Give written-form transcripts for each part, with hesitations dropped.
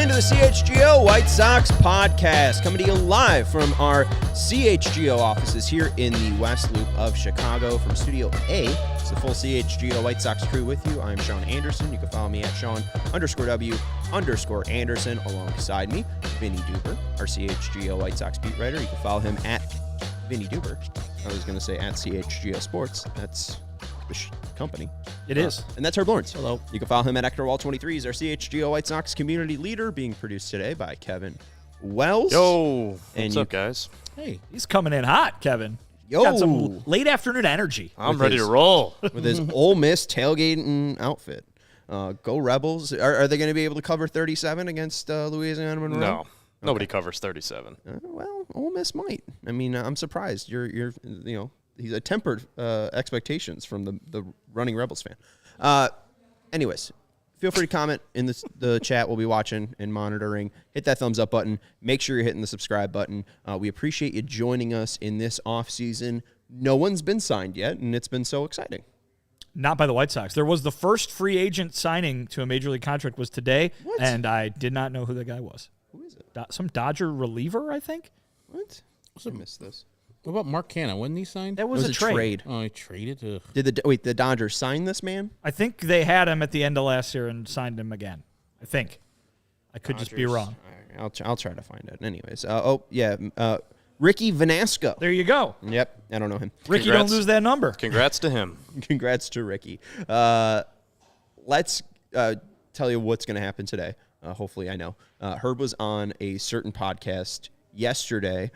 Into the CHGO White Sox podcast, coming to you live from our CHGO offices here in the West Loop of Chicago. From Studio A, it's the full CHGO White Sox crew with you. I'm Sean Anderson. You can follow me at Sean_W_Anderson. Alongside me, Vinnie Duber, our CHGO White Sox beat writer. You can follow him at Vinnie Duber. I was going to say at CHGO Sports. That's the company. It is. And that's Herb Lawrence. Hello. You can follow him at Ectorwall23. He's our CHGO White Sox community leader, being produced today by Kevin Wells. Yo, what's up, guys? Hey, he's coming in hot, Kevin. Yo. Got some late afternoon energy. I'm ready to roll. With his Ole Miss tailgating outfit. Go Rebels. Are they going to be able to cover 37 against Louisiana Monroe? No. Okay. Nobody covers 37. Well, Ole Miss might. I mean, I'm surprised. He's a tempered expectations from the running Rebels fan. Anyways, feel free to comment in the chat. We'll be watching and monitoring. Hit that thumbs up button. Make sure you're hitting the subscribe button. We appreciate you joining us in this offseason. No one's been signed yet, and it's been so exciting. Not by the White Sox. There was the first free agent signing to a major league contract was today, and I did not know who the guy was. Who is it? Some Dodger reliever, I think. What? I missed this. What about Mark Canha? Wasn't he signed? That was a trade. Oh, he traded? Did the Dodgers sign this man? I think they had him at the end of last year and signed him again. I think. I could just be wrong. All right, I'll try to find it. Anyways, Ricky Vanasco. There you go. Yep, I don't know him. Ricky, Congrats. don't lose that number. Congrats to him. Congrats to Ricky. Let's tell you what's going to happen today. Hopefully, I know. Herb was on a certain podcast yesterday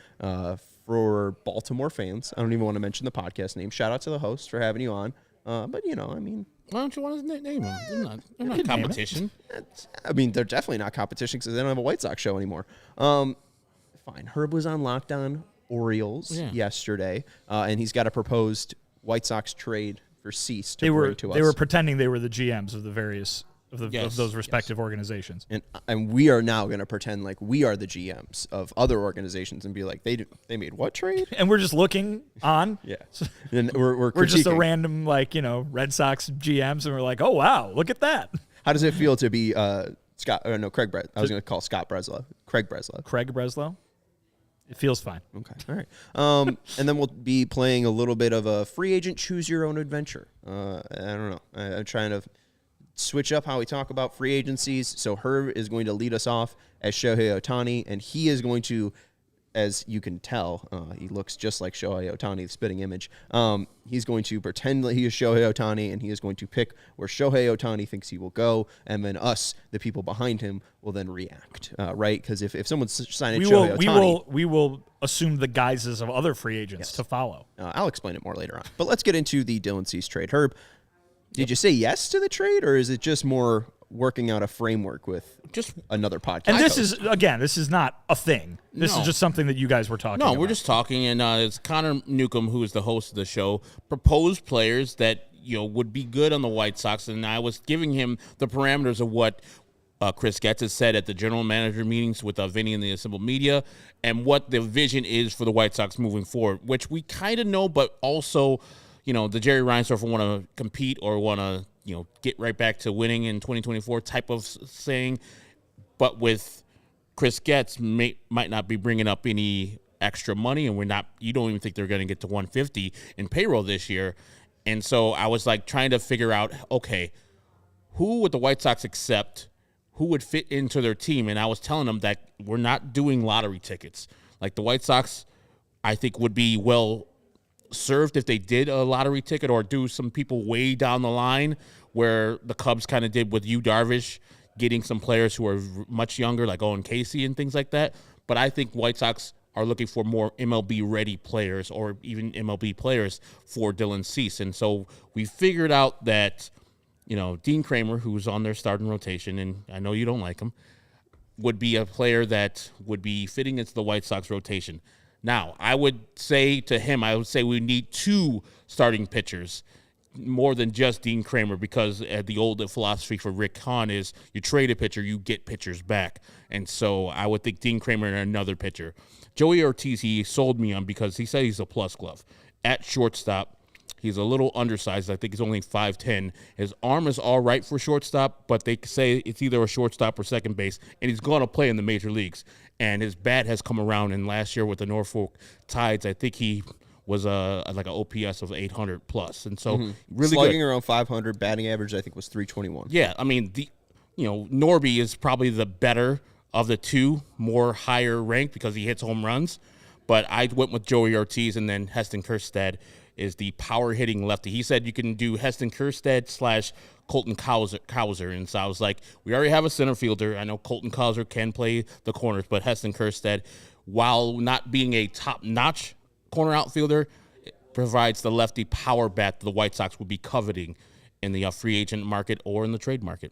for Baltimore fans. I don't even want to mention the podcast name. Shout out to the host for having you on. But, I mean. Why don't you want to name him? They're not competition. They're definitely not competition because they don't have a White Sox show anymore. Fine. Herb was on Lockdown Orioles yesterday, and he's got a proposed White Sox trade for Cease to bring to us. They were pretending they were the GMs of the various of those respective organizations. And we are now going to pretend like we are the GMs of other organizations and be like, they made what trade? And we're just looking on. Yeah. And we're just a random, Red Sox GMs, and we're like, oh, wow, look at that. How does it feel to be Craig Breslow? I was going to call Scott Breslow. Craig Breslow. Craig Breslow? It feels fine. Okay. All right. And then we'll be playing a little bit of a free agent choose your own adventure. I don't know. I'm trying to switch up how we talk about free agencies. So Herb is going to lead us off as Shohei Ohtani, and he is going to, as you can tell, he looks just like Shohei Ohtani, the spitting image. He's going to pretend that he is Shohei Ohtani, and he is going to pick where Shohei Ohtani thinks he will go, and then us, the people behind him, will then react, right? Because if someone's signing Shohei Ohtani... We will assume the guises of other free agents to follow. I'll explain it more later on. But let's get into the Dylan Cease trade. Herb, did you say yes to the trade, or is it just more working out a framework with just another podcast? And this is not a thing. This is just something that you guys were talking about. No, we're just talking, and it's Connor Newcomb, who is the host of the show, proposed players that would be good on the White Sox, and I was giving him the parameters of what Chris Getz has said at the general manager meetings with Vinnie and the assembled media, and what the vision is for the White Sox moving forward, which we kind of know, but also the Jerry Reinsdorf want to compete or want to, get right back to winning in 2024 type of saying. But with Chris Getz might not be bringing up any extra money, and you don't even think they're going to get to 150 in payroll this year. And so I was trying to figure out, okay, who would the White Sox accept, who would fit into their team? And I was telling them that we're not doing lottery tickets. The White Sox, I think, would be well served if they did a lottery ticket, or do some people way down the line where the Cubs kind of did with Yu Darvish, getting some players who are much younger, like Owen Casey and things like that. But I think White Sox are looking for more MLB-ready players, or even MLB players for Dylan Cease. And so we figured out that Dean Kramer, who's on their starting rotation, and I know you don't like him, would be a player that would be fitting into the White Sox rotation. Now, I would say we need 2 starting pitchers more than just Dean Kramer, because the old philosophy for Rick Hahn is you trade a pitcher, you get pitchers back. And so I would think Dean Kramer and another pitcher. Joey Ortiz, he sold me on because he said he's a plus glove. At shortstop, he's a little undersized. I think he's only 5'10". His arm is all right for shortstop, but they say it's either a shortstop or second base, and he's going to play in the major leagues. And his bat has come around, and last year with the Norfolk Tides, I think he was like an OPS of 800 plus, and so really slugging good. Around 500, batting average I think was 321. Yeah, I mean Norby is probably the better of the 2, more higher ranked because he hits home runs, but I went with Joey Ortiz, and then Heston Kjerstad is the power hitting lefty. He said you can do Heston Kjerstad / Colton Cowser, and so I was like, we already have a center fielder. I know Colton Cowser can play the corners, but Heston Kjerstad, while not being a top notch corner outfielder, provides the lefty power bat that the White Sox would be coveting in the free agent market or in the trade market.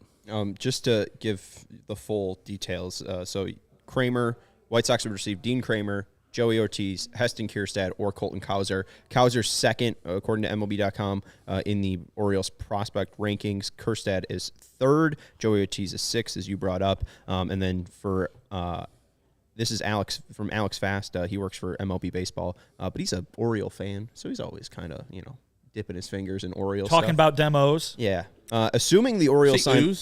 Just to give the full details, so Kramer, White Sox would receive Dean Kramer, Joey Ortiz, Heston Kjerstad, or Colton Cowser. Cowser's second, according to MLB.com, in the Orioles prospect rankings. Kjerstad is third. Joey Ortiz is sixth, as you brought up. And then for this is Alex from Alex Fast. He works for MLB Baseball, but he's an Oriole fan, so he's always kind of, dipping his fingers in Oriole Talking stuff. about demos. Yeah. Assuming the Orioles sign...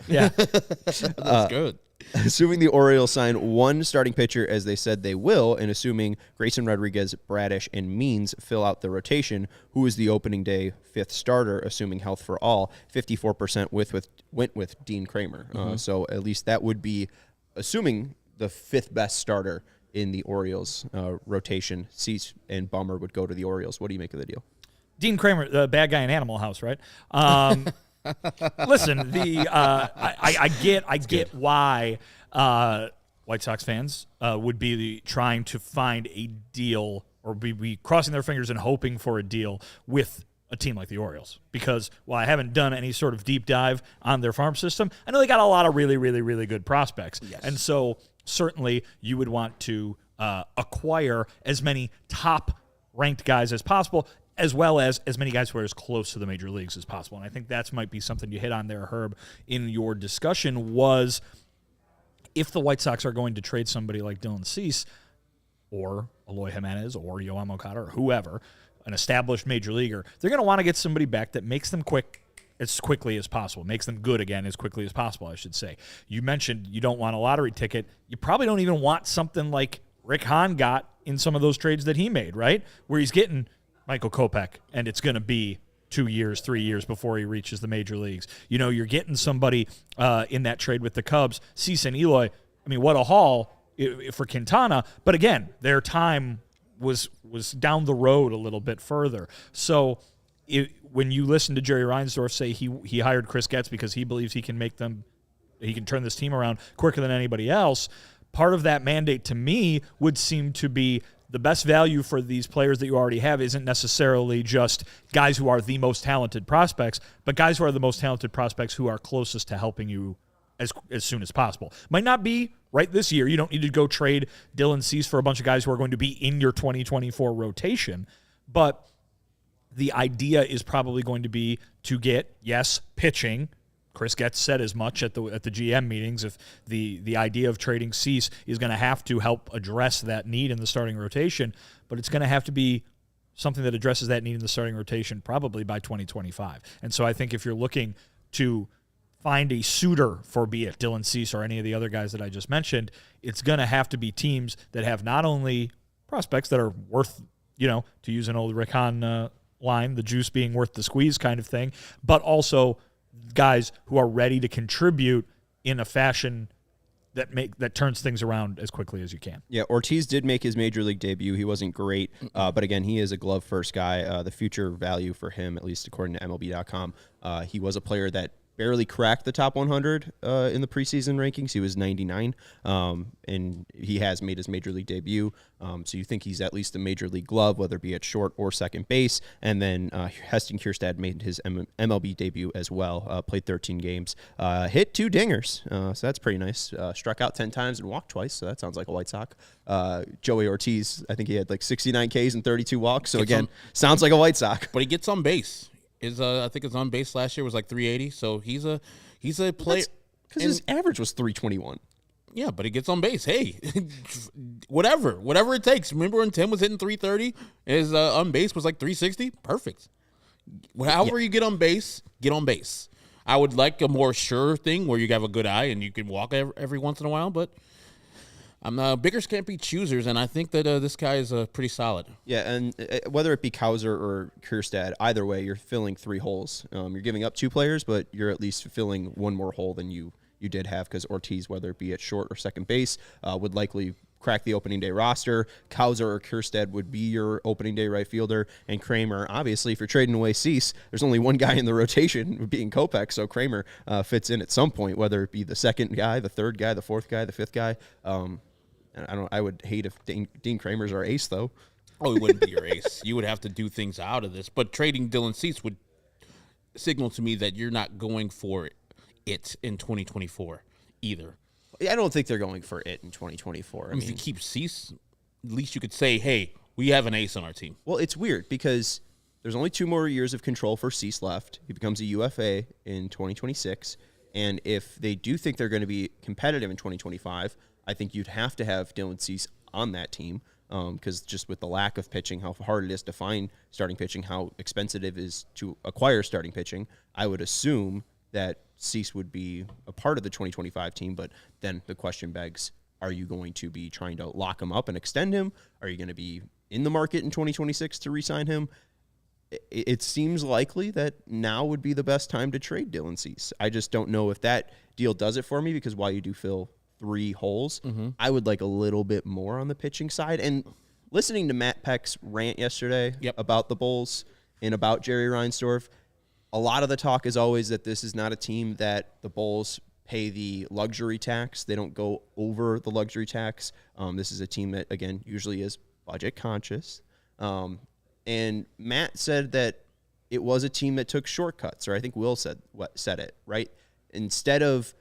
Yeah. That's good. Assuming the Orioles sign 1 starting pitcher, as they said they will, and assuming Grayson Rodriguez, Bradish, and Means fill out the rotation, who is the opening day 5th starter, assuming health for all, 54% went with Dean Kramer. So at least that would be, assuming the 5th best starter in the Orioles rotation. Cease and Bummer would go to the Orioles. What do you make of the deal? Dean Kramer, the bad guy in Animal House, right? Listen, I get why White Sox fans would be trying to find a deal or be crossing their fingers and hoping for a deal with a team like the Orioles. Because while I haven't done any sort of deep dive on their farm system, I know they got a lot of really, really, really good prospects. Yes. And so certainly you would want to acquire as many top-ranked guys as possible, as well as many guys who are as close to the major leagues as possible. And I think that might be something you hit on there, Herb, in your discussion, was if the White Sox are going to trade somebody like Dylan Cease or Eloy Jimenez or Yoan Moncada or whoever, an established major leaguer, they're going to want to get somebody back that makes them quick as quickly as possible, makes them good again as quickly as possible, I should say. You mentioned you don't want a lottery ticket. You probably don't even want something like Rick Hahn got in some of those trades that he made, right? Where he's getting Michael Kopech, and it's going to be 2 years, 3 years before he reaches the major leagues. You're getting somebody in that trade with the Cubs, Cease and Eloy. I mean, what a haul for Quintana. But again, their time was down the road a little bit further. So when you listen to Jerry Reinsdorf say he hired Chris Getz because he believes he can turn this team around quicker than anybody else, part of that mandate to me would seem to be the best value for these players that you already have isn't necessarily just guys who are the most talented prospects, but guys who are the most talented prospects who are closest to helping you as soon as possible. Might not be right this year. You don't need to go trade Dylan Cease for a bunch of guys who are going to be in your 2024 rotation, but the idea is probably going to be to get, yes, pitching. Chris Getz said as much at the GM meetings. If the idea of trading Cease is going to have to help address that need in the starting rotation, but it's going to have to be something that addresses that need in the starting rotation probably by 2025. And so I think if you're looking to find a suitor for be it Dylan Cease or any of the other guys that I just mentioned, it's going to have to be teams that have not only prospects that are worth, to use an old Rick Hahn line, the juice being worth the squeeze kind of thing, but guys who are ready to contribute in a fashion that turns things around as quickly as you can. Yeah, Ortiz did make his major league debut. He wasn't great, but again, he is a glove-first guy. The future value for him, at least according to MLB.com, he was a player that barely cracked the top 100 in the preseason rankings. He was 99, and he has made his major league debut. So you think he's at least a major league glove, whether it be at short or second base. And then Heston Kjerstad made his MLB debut as well, played 13 games, hit 2 dingers. So that's pretty nice. Struck out 10 times and walked twice. So that sounds like a White Sox. Joey Ortiz, I think he had like 69 Ks and 32 walks. So again, sounds like a White Sox. But he gets on base. I think his on base last year was like 380. So he's a player. Because his average was 321. Yeah, but he gets on base. Hey, whatever it takes. Remember when Tim was hitting 330? His on base was like 360? Perfect. However you get on base, get on base. I would like a more sure thing where you have a good eye and you can walk every once in a while, but biggers can't be choosers, and I think that this guy is pretty solid. Yeah, and whether it be Kauser or Kjerstad, either way, you're filling 3 holes. You're giving up 2 players, but you're at least filling 1 more hole than you did have, because Ortiz, whether it be at short or second base, would likely crack the opening day roster. Kauser or Kjerstad would be your opening day right fielder, and Kramer, obviously, if you're trading away Cease, there's only one guy in the rotation being Kopech, so Kramer fits in at some point, whether it be the second guy, the third guy, the fourth guy, the fifth guy. I would hate if Dean Kramer's our ace, though. Oh, he wouldn't be your ace. You would have to do things out of this. But trading Dylan Cease would signal to me that you're not going for it in 2024 either. I don't think they're going for it in 2024. If you keep Cease, at least you could say, hey, we have an ace on our team. Well, it's weird because there's only 2 more years of control for Cease left. He becomes a UFA in 2026. And if they do think they're going to be competitive in 2025, I think you'd have to have Dylan Cease on that team, because just with the lack of pitching, how hard it is to find starting pitching, how expensive it is to acquire starting pitching, I would assume that Cease would be a part of the 2025 team. But then the question begs, are you going to be trying to lock him up and extend him? Are you going to be in the market in 2026 to re-sign him? It seems likely that now would be the best time to trade Dylan Cease. I just don't know if that deal does it for me, because while you do fill 3 holes, I would like a little bit more on the pitching side. And listening to Matt Peck's rant yesterday about the Bulls and about Jerry Reinsdorf, a lot of the talk is always that this is not a team that the Bulls pay the luxury tax. They don't go over the luxury tax. This is a team that, again, usually is budget conscious. And Matt said that it was a team that took shortcuts, or I think Will said it, right? Instead of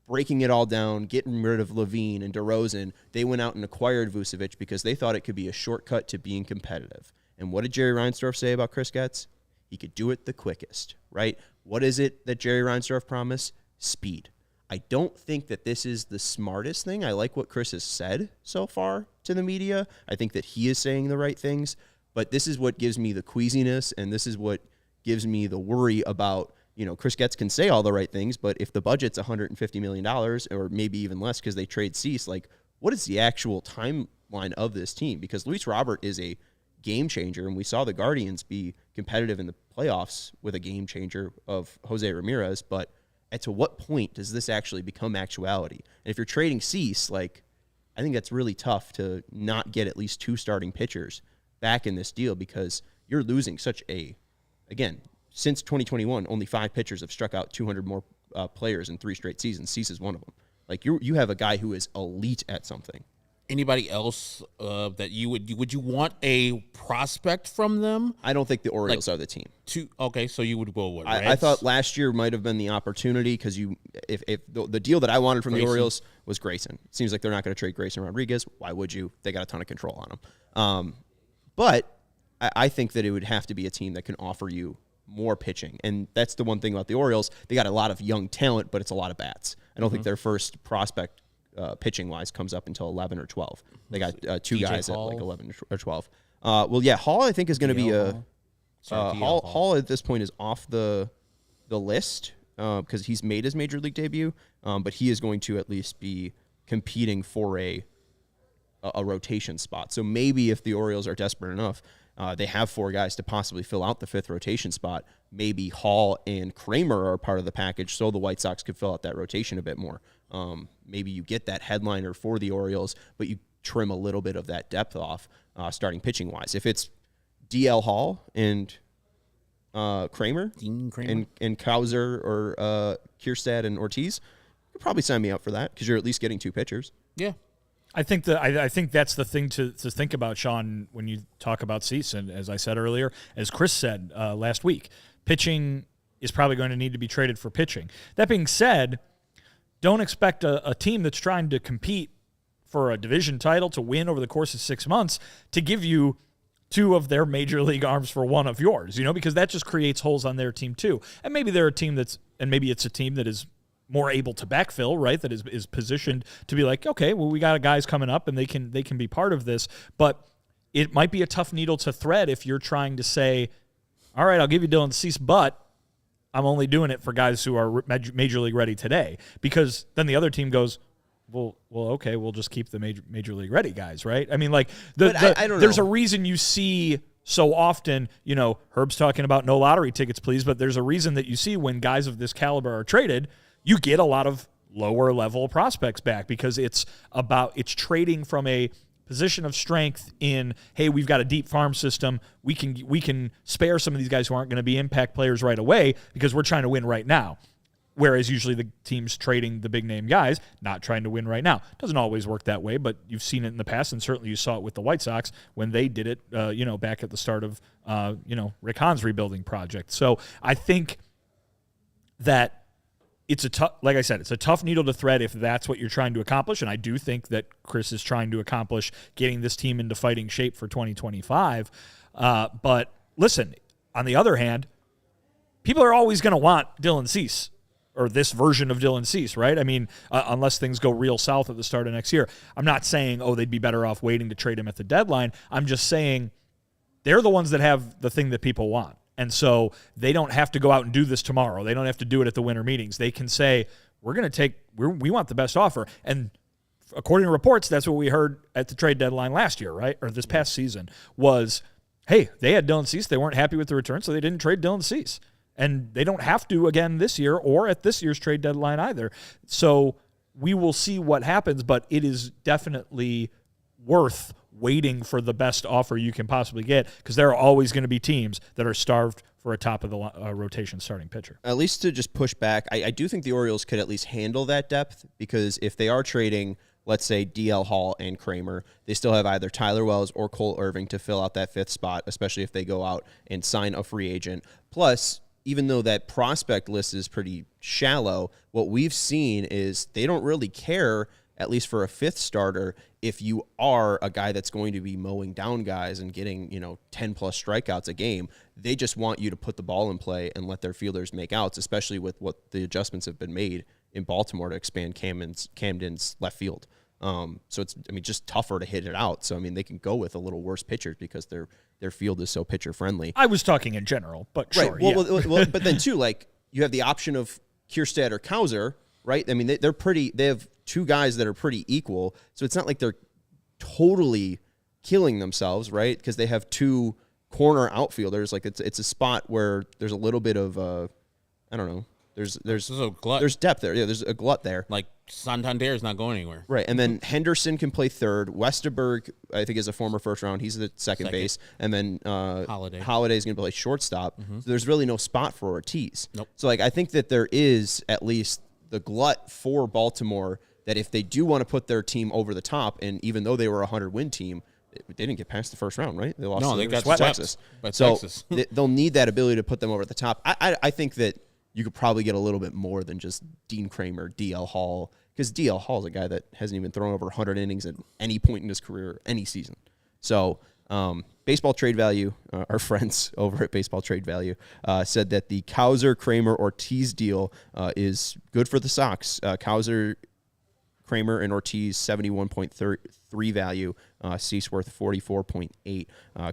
breaking it all down, getting rid of Levine and DeRozan, they went out and acquired Vucevic because they thought it could be a shortcut to being competitive. And what did Jerry Reinsdorf say about Chris Getz? He could do it the quickest, right? What is it that Jerry Reinsdorf promised? Speed. I don't think that this is the smartest thing. I like what Chris has said so far to the media. I think that he is saying the right things, but this is what gives me the queasiness, and this is what gives me the worry about, Chris Getz can say all the right things, but if the budget's $150 million or maybe even less because they trade Cease, like, what is the actual timeline of this team? Because Luis Robert is a game changer, and we saw the Guardians be competitive in the playoffs with a game changer of Jose Ramirez, but to what point does this actually become actuality? And if you're trading Cease, like, I think that's really tough to not get at least 2 starting pitchers back in this deal, because you're losing such again, since 2021, only 5 pitchers have struck out 200 more players in 3 straight seasons. Cease is one of them. Like, you have a guy who is elite at something. Anybody else that you would you want a prospect from them? I don't think the Orioles are the team. Okay, so you would go what? I thought last year might have been the opportunity, because if the deal that I wanted from the Orioles was Grayson. It seems like they're not going to trade Grayson Rodriguez. Why would you? They got a ton of control on him. But I think that it would have to be a team that can offer you more pitching. And that's the one thing about the Orioles. They got a lot of young talent, but it's a lot of bats. I don't think their first prospect pitching-wise comes up until 11 or 12. They got 2 guys Hall. at like 11 or 12. Hall I think is going to be Hall at this point is off the list because he's made his major league debut, but he is going to at least be competing for a rotation spot. So maybe if the Orioles are desperate enough, they have 4 guys to possibly fill out the 5th rotation spot. Maybe Hall and Kramer are part of the package, so the White Sox could fill out that rotation a bit more. Maybe you get that headliner for the Orioles, but you trim a little bit of that depth off starting pitching-wise. If it's DL Hall and Kramer, Dean Kramer. and Kauser or Kierstad and Ortiz, you could probably sign me up for that because you're at least getting 2 pitchers. Yeah. I think that's the thing to think about, Sean, when you talk about Cease. And as I said earlier, as Chris said last week, pitching is probably going to need to be traded for pitching. That being said, don't expect a team that's trying to compete for a division title to win over the course of 6 months to give you 2 of their major league arms for 1 of yours, because that just creates holes on their team too. And maybe they're a team maybe it's a team that is more able to backfill, right? That is positioned to be like, okay, well, we got guys coming up and they can be part of this. But it might be a tough needle to thread if you're trying to say, all right, I'll give you Dylan Cease, but I'm only doing it for guys who are major league ready today. Because then the other team goes, well, okay, we'll just keep the major league ready guys, right? I mean, like I don't there's know. a reason you see so often, Herb's talking about no lottery tickets, please, but there's a reason that you see when guys of this caliber are traded, you get a lot of lower level prospects back because it's trading from a position of strength in, hey, we've got a deep farm system. We can spare some of these guys who aren't going to be impact players right away because we're trying to win right now. Whereas usually the team's trading the big name guys, not trying to win right now. Doesn't always work that way, but you've seen it in the past, and certainly you saw it with the White Sox when they did it, back at the start of, Rick Hahn's rebuilding project. So I think that it's like I said, it's a tough needle to thread if that's what you're trying to accomplish, and I do think that Chris is trying to accomplish getting this team into fighting shape for 2025. But listen, on the other hand, people are always going to want Dylan Cease. Or this version of Dylan Cease, right? I mean, unless things go real south at the start of next year. I'm not saying, they'd be better off waiting to trade him at the deadline. I'm just saying they're the ones that have the thing that people want. And so they don't have to go out and do this tomorrow. They don't have to do it at the winter meetings. They can say, we want the best offer. And according to reports, that's what we heard at the trade deadline last year, right? Or this past season was, hey, they had Dylan Cease. They weren't happy with the return, so they didn't trade Dylan Cease. And they don't have to again this year or at this year's trade deadline either. So we will see what happens, but it is definitely worth waiting for the best offer you can possibly get because there are always going to be teams that are starved for a top-of-the-rotation starting pitcher. At least to just push back, I do think the Orioles could at least handle that depth because if they are trading, let's say, DL Hall and Kramer, they still have either Tyler Wells or Cole Irving to fill out that 5th spot, especially if they go out and sign a free agent. Plus, even though that prospect list is pretty shallow, what we've seen is they don't really care, at least for a 5th starter, if you are a guy that's going to be mowing down guys and getting, 10-plus strikeouts a game. They just want you to put the ball in play and let their fielders make outs, especially with what the adjustments have been made in Baltimore to expand Camden's left field. So it's, just tougher to hit it out. So, they can go with a little worse pitchers because their field is so pitcher friendly. I was talking in general, but sure. Right. Well, but then too, you have the option of Kierstad or Kauser, right? They have 2 guys that are pretty equal. So it's not like they're totally killing themselves, right? Because they have 2 corner outfielders. Like it's a spot where there's a little bit of, I don't know. There's a glut. There's depth there. Yeah, there's a glut there. Like Santander is not going anywhere. Right, and then Henderson can play 3rd. Westerberg, I think, is a former first round. He's the second base. And then Holiday's going to play shortstop. Mm-hmm. So there's really no spot for Ortiz. Nope. So I think that there is at least the glut for Baltimore that if they do want to put their team over the top, and even though they were a 100-win team, they didn't get past the first round, right? They lost. They got Texas. So Texas. They'll need that ability to put them over the top. I think that you could probably get a little bit more than just Dean Kramer, DL Hall, because DL Hall is a guy that hasn't even thrown over 100 innings at any point in his career, any season. So Baseball Trade Value, our friends over at Baseball Trade Value, said that the Kauser, Kramer, Ortiz deal is good for the Sox. Kauser, Kramer, and Ortiz, 71.3 value. Cease worth 44.8.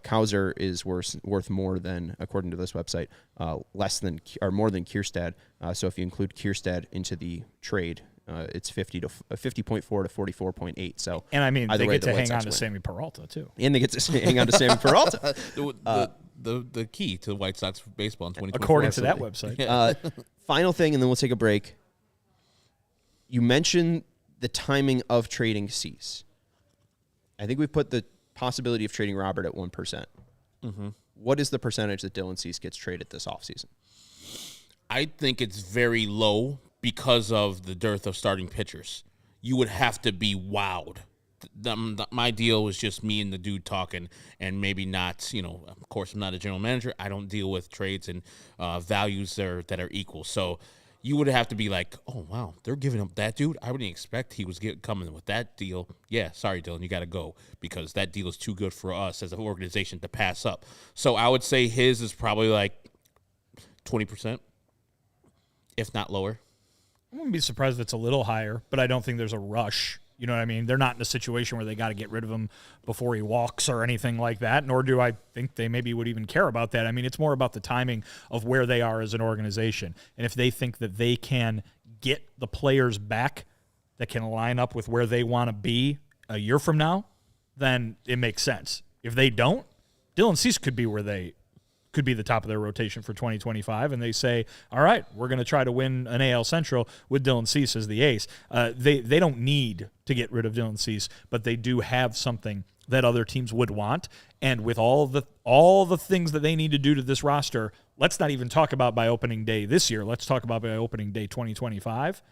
Kauser is worth more than, according to this website, more than Kierstad. So if you include Kierstad into the trade, it's 50.4 to 44.8. So and they get to hang on to Sammy Peralta too. And they get to hang on to Sammy Peralta. The key to the White Sox baseball in 2024. According to that website. Final thing, and then we'll take a break. You mentioned the timing of trading Cease. I think we put the possibility of trading Robert at 1%. Mm-hmm. what is the percentage that Dylan Cease gets traded this offseason? I think it's very low because of the dearth of starting pitchers. You would have to be wowed. My deal was just me and the dude talking, and maybe not, of course, I'm not a general manager. I don't deal with trades and values that are equal. So you would have to be like, oh, wow, they're giving up that dude? I wouldn't expect he was coming with that deal. Yeah, sorry, Dylan, you got to go because that deal is too good for us as an organization to pass up. So I would say his is probably like 20%, if not lower. I wouldn't be surprised if it's a little higher, but I don't think there's a rush. You know what I mean? They're not in a situation where they got to get rid of him before he walks or anything like that, nor do I think they maybe would even care about that. I mean, it's more about the timing of where they are as an organization. And if they think that they can get the players back that can line up with where they want to be a year from now, then it makes sense. If they don't, Dylan Cease could be where they could be the top of their rotation for 2025, and they say, all right, we're going to try to win an AL Central with Dylan Cease as the ace. They don't need to get rid of Dylan Cease, but they do have something that other teams would want, and with all the things that they need to do to this roster, let's not even talk about by opening day this year. Let's talk about by opening day 2025.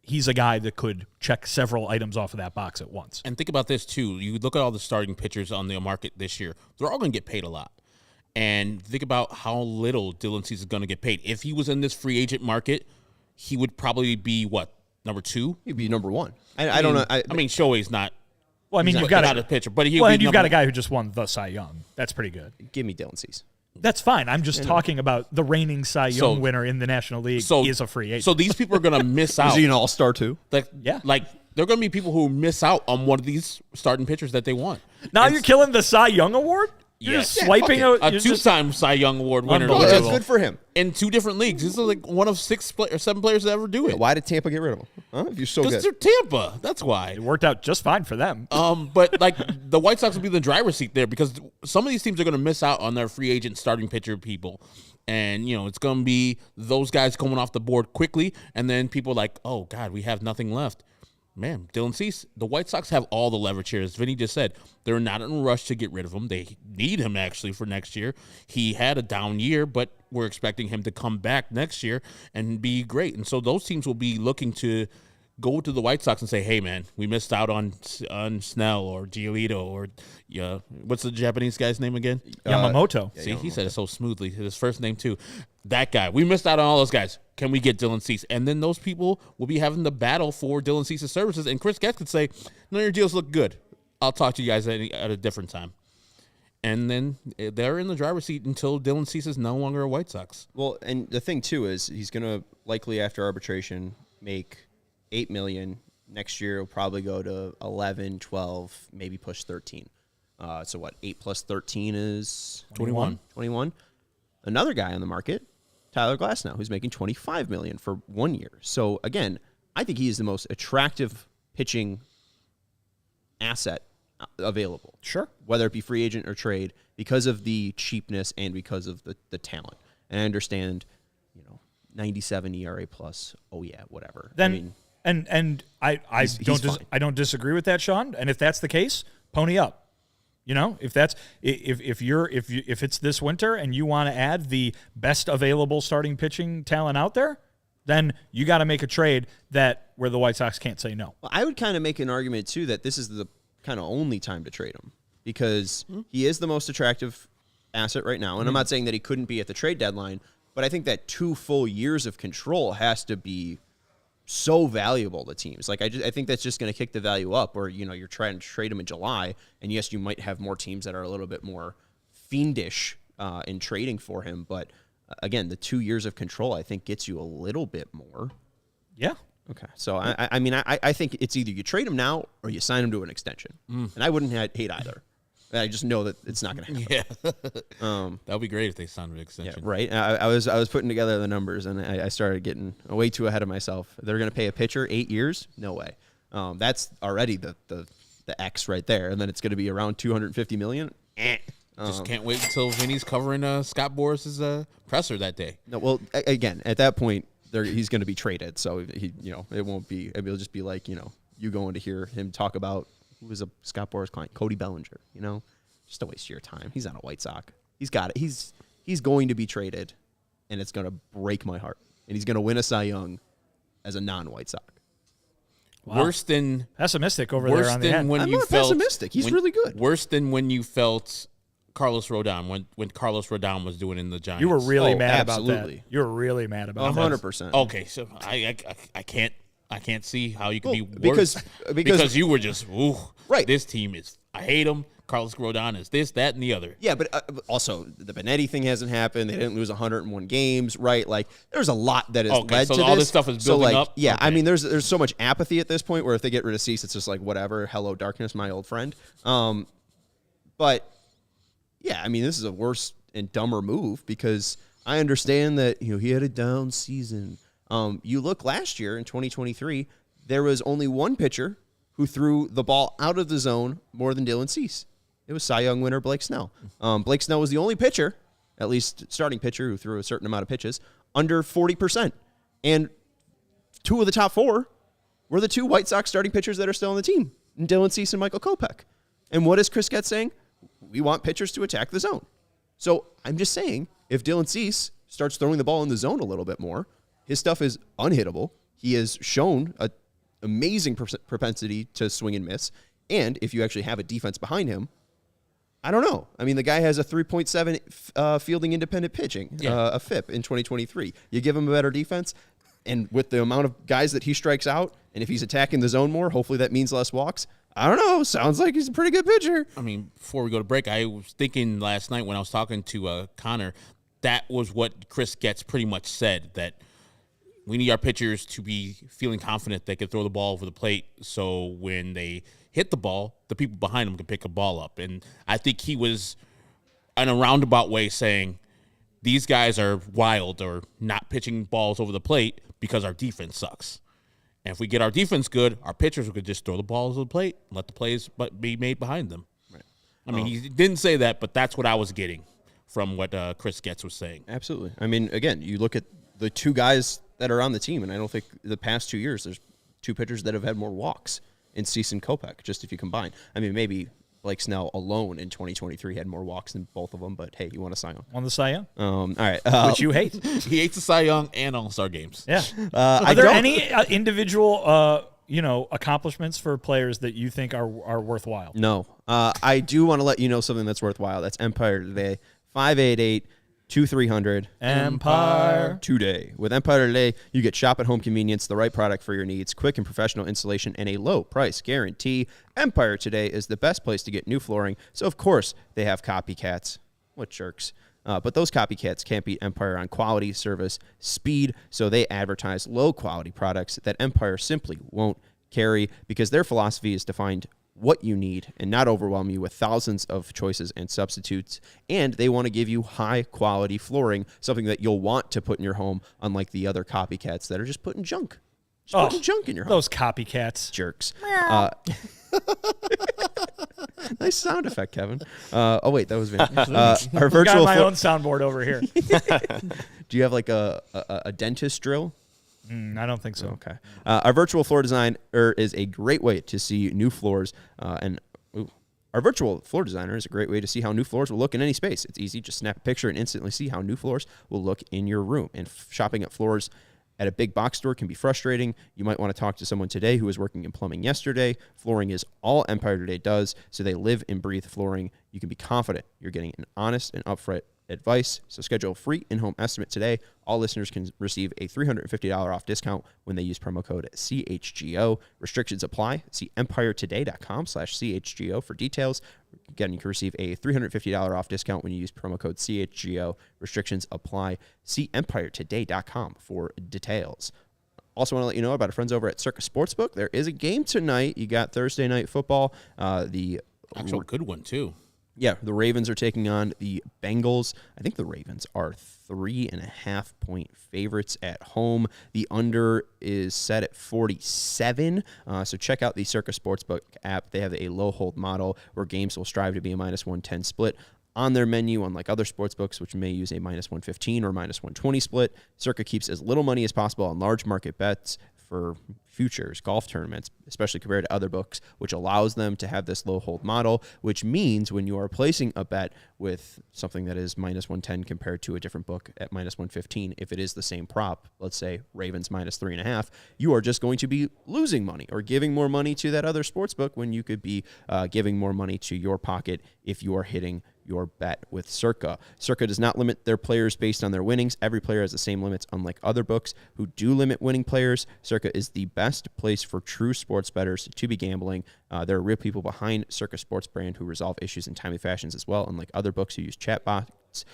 He's a guy that could check several items off of that box at once. And think about this, too. You look at all the starting pitchers on the market this year. They're all going to get paid a lot. And think about how little Dylan Cease is going to get paid. If he was in this free agent market, he would probably be, what, number 2? He'd be number 1. I don't know. I mean, Shohei's not. Well, I mean, you've got a pitcher, but you've got a guy who just won the Cy Young. That's pretty good. Give me Dylan Cease. That's fine. I'm just talking about the reigning Cy Young winner in the National League is a free agent. So these people are going to miss out. Is he an all-star too? Yeah. Like, there are going to be people who miss out on one of these starting pitchers that they want. Now you're killing the Cy Young award? You're just swiping a two-time Cy Young Award winner. That's good for him. In 2 different leagues. This is like one of 6 or 7 players to ever do it. Why did Tampa get rid of him? Huh? If you're so good. Because they're Tampa. That's why. It worked out just fine for them. But like the White Sox will be in the driver's seat there because some of these teams are going to miss out on their free agent starting pitcher people. And, it's going to be those guys coming off the board quickly. And then people are like, oh, God, we have nothing left. Man, Dylan Cease, the White Sox have all the leverage here. As Vinny just said, they're not in a rush to get rid of him. They need him, actually, for next year. He had a down year, but we're expecting him to come back next year and be great. And so those teams will be looking to go to the White Sox and say, hey, man, we missed out on Snell or Giolito or what's the Japanese guy's name again? Yamamoto. See, he said it so smoothly. His first name, too. That guy. We missed out on all those guys. Can we get Dylan Cease? And then those people will be having the battle for Dylan Cease's services. And Chris Getz could say, none of your deals look good. I'll talk to you guys at a different time. And then they're in the driver's seat until Dylan Cease is no longer a White Sox. Well, and the thing, too, is he's going to likely, after arbitration, make $8 million. Next year, he'll probably go to 11, 12, maybe push 13. So what, 8 plus 13 is? 21. 21. Another guy on the market, Tyler Glasnow, who's making $25 million for 1 year. So again, I think he is the most attractive pitching asset available. Sure. Whether it be free agent or trade, because of the cheapness and because of the talent. And I understand, 97 ERA plus. Oh yeah, whatever. Then I don't disagree with that, Sean. And if that's the case, pony up. If it's this winter and you want to add the best available starting pitching talent out there, then you got to make a trade where the White Sox can't say no. Well, I would kind of make an argument too that this is the kind of only time to trade him because he is the most attractive asset right now. And I'm not saying that he couldn't be at the trade deadline, but I think that 2 full years of control has to be so valuable to teams. Like I think that's just going to kick the value up. Or you're trying to trade him in July, and yes, you might have more teams that are a little bit more fiendish in trading for him. But again, the 2 years of control I think gets you a little bit more. Yeah. Okay. So I think it's either you trade him now or you sign him to an extension, and I wouldn't hate either. I just know that it's not going to happen. Yeah, that would be great if they signed an extension. Yeah, right. I was putting together the numbers, and I started getting way too ahead of myself. They're going to pay a pitcher 8 years? No way. That's already the X right there, and then it's going to be around $250 million. Just can't wait until Vinny's covering Scott Boris's presser that day. No, well, again, at that point, he's going to be traded, so it won't be. It'll just be like you going to hear him talk about. Who was a Scott Boras client? Cody Bellinger, just a waste of your time. He's not a White Sox. He's got it. He's going to be traded, and it's going to break my heart. And he's going to win a Cy Young as a non-White Sox. Wow. Worse than pessimistic over there on the end. when I'm you not felt pessimistic. He's really good. Worse than when you felt Carlos Rodon when Carlos Rodon was doing in the Giants. You were really mad absolutely. about that. You were really mad about that. 100%. Okay, so I can't see how you could be worse because you were just right. This team is I hate him. Carlos Rodon is this, that, and the other. Yeah, but also the Benetti thing hasn't happened. They didn't lose 101 games, right? Like there's a lot that has led so to all this this stuff is so building like, up. Yeah, Okay. I mean, there's so much apathy at this point where if they get rid of Cease, it's just like whatever. Hello, darkness, my old friend. But yeah, I mean, this is a worse and dumber move because I understand that he had a down season. You look last year in 2023, there was only one pitcher who threw the ball out of the zone more than Dylan Cease. It was Cy Young winner Blake Snell. Blake Snell was the only pitcher, at least starting pitcher, who threw a certain amount of pitches, under 40%. And 2 of the top 4 were the 2 White Sox starting pitchers that are still on the team, Dylan Cease and Michael Kopech. And what is Chris Getz saying? We want pitchers to attack the zone. So I'm just saying, if Dylan Cease starts throwing the ball in the zone a little bit more, his stuff is unhittable. He has shown an amazing propensity to swing and miss. And if you actually have a defense behind him, I don't know. I mean, the guy has a 3.7 fielding independent pitching, a FIP in 2023. You give him a better defense, and with the amount of guys that he strikes out, and if he's attacking the zone more, hopefully that means less walks. I don't know. Sounds like he's a pretty good pitcher. I mean, before we go to break, I was thinking last night when I was talking to Connor, that was what Chris Getz pretty much said, that we need our pitchers to be feeling confident they can throw the ball over the plate so when they hit the ball, the people behind them can pick a ball up. And I think he was, in a roundabout way, saying these guys are wild or not pitching balls over the plate because our defense sucks. And if we get our defense good, our pitchers could just throw the balls over the plate and let the plays be made behind them. Right. I mean, he didn't say that, but that's what I was getting from what Chris Getz was saying. Absolutely. I mean, again, you look at the 2 guys that are on the team, and I don't think the past 2 years there's 2 pitchers that have had more walks in Cease and Kopech, just if you combine. I mean, maybe Blake Snell alone in 2023 had more walks than both of them, but hey, you want a Cy Young. On the Cy Young. All right. Which you hate. He hates the Cy Young and All-Star games. Yeah. Are there any individual accomplishments for players that you think are worthwhile? No. I do want to let you know something that's worthwhile. That's Empire Today. 588-2300. Empire Today. With Empire Today, you get shop at home convenience, the right product for your needs, quick and professional installation, and a low price guarantee. Empire Today is the best place to get new flooring, so of course they have copycats. What jerks. But those copycats can't beat Empire on quality, service, speed, so they advertise low-quality products that Empire simply won't carry because their philosophy is to find what you need and not overwhelm you with thousands of choices and substitutes. And they want to give you high-quality flooring, something that you'll want to put in your home, unlike the other copycats that are just putting junk. Putting junk in your home. Those copycats. Jerks. Nice sound effect, Kevin. Oh, wait, that was Vinny. Our virtual got my own soundboard over here. Do you have like a dentist drill? I don't think so. Okay. Our virtual floor designer is a great way to see new floors. Our virtual floor designer is a great way to see how new floors will look in any space. It's easy. Just snap a picture and instantly see how new floors will look in your room. And shopping at floors at a big box store can be frustrating. You might want to talk to someone today who was working in plumbing yesterday. Flooring is all Empire Today does, so they live and breathe flooring. You can be confident you're getting an honest and upfront advice. So schedule a free in-home estimate today. All listeners can receive a $350 off discount when they use promo code CHGO. Restrictions apply. See empiretoday.com/CHGO for details. Again, you can receive a $350 off discount when you use promo code CHGO. Restrictions apply. See empiretoday.com for details. Also want to let you know about our friends over at CIRCA Sportsbook. There is a game tonight. You got Thursday night football. The Actual good one, too. Yeah, the Ravens are taking on the Bengals. I think the Ravens are 3.5-point favorites at home. The under is set at 47. So check out the CIRCA Sportsbook app. They have a low hold model where games will strive to be a -110 split on their menu, unlike other sportsbooks, which may use a -115 or -120 split. CIRCA keeps as little money as possible on large market bets for futures, golf tournaments, especially compared to other books, which allows them to have this low hold model, which means when you are placing a bet with something that is -110 compared to a different book at -115, if it is the same prop, let's say Ravens -3.5, you are just going to be losing money or giving more money to that other sports book when you could be giving more money to your pocket if you are hitting your bet with CIRCA. CIRCA does not limit their players based on their winnings. Every player has the same limits, unlike other books who do limit winning players. CIRCA is the best place for true sports bettors to be gambling. There are real people behind CIRCA Sports brand who resolve issues in timely fashions as well, unlike other books who use chatbots.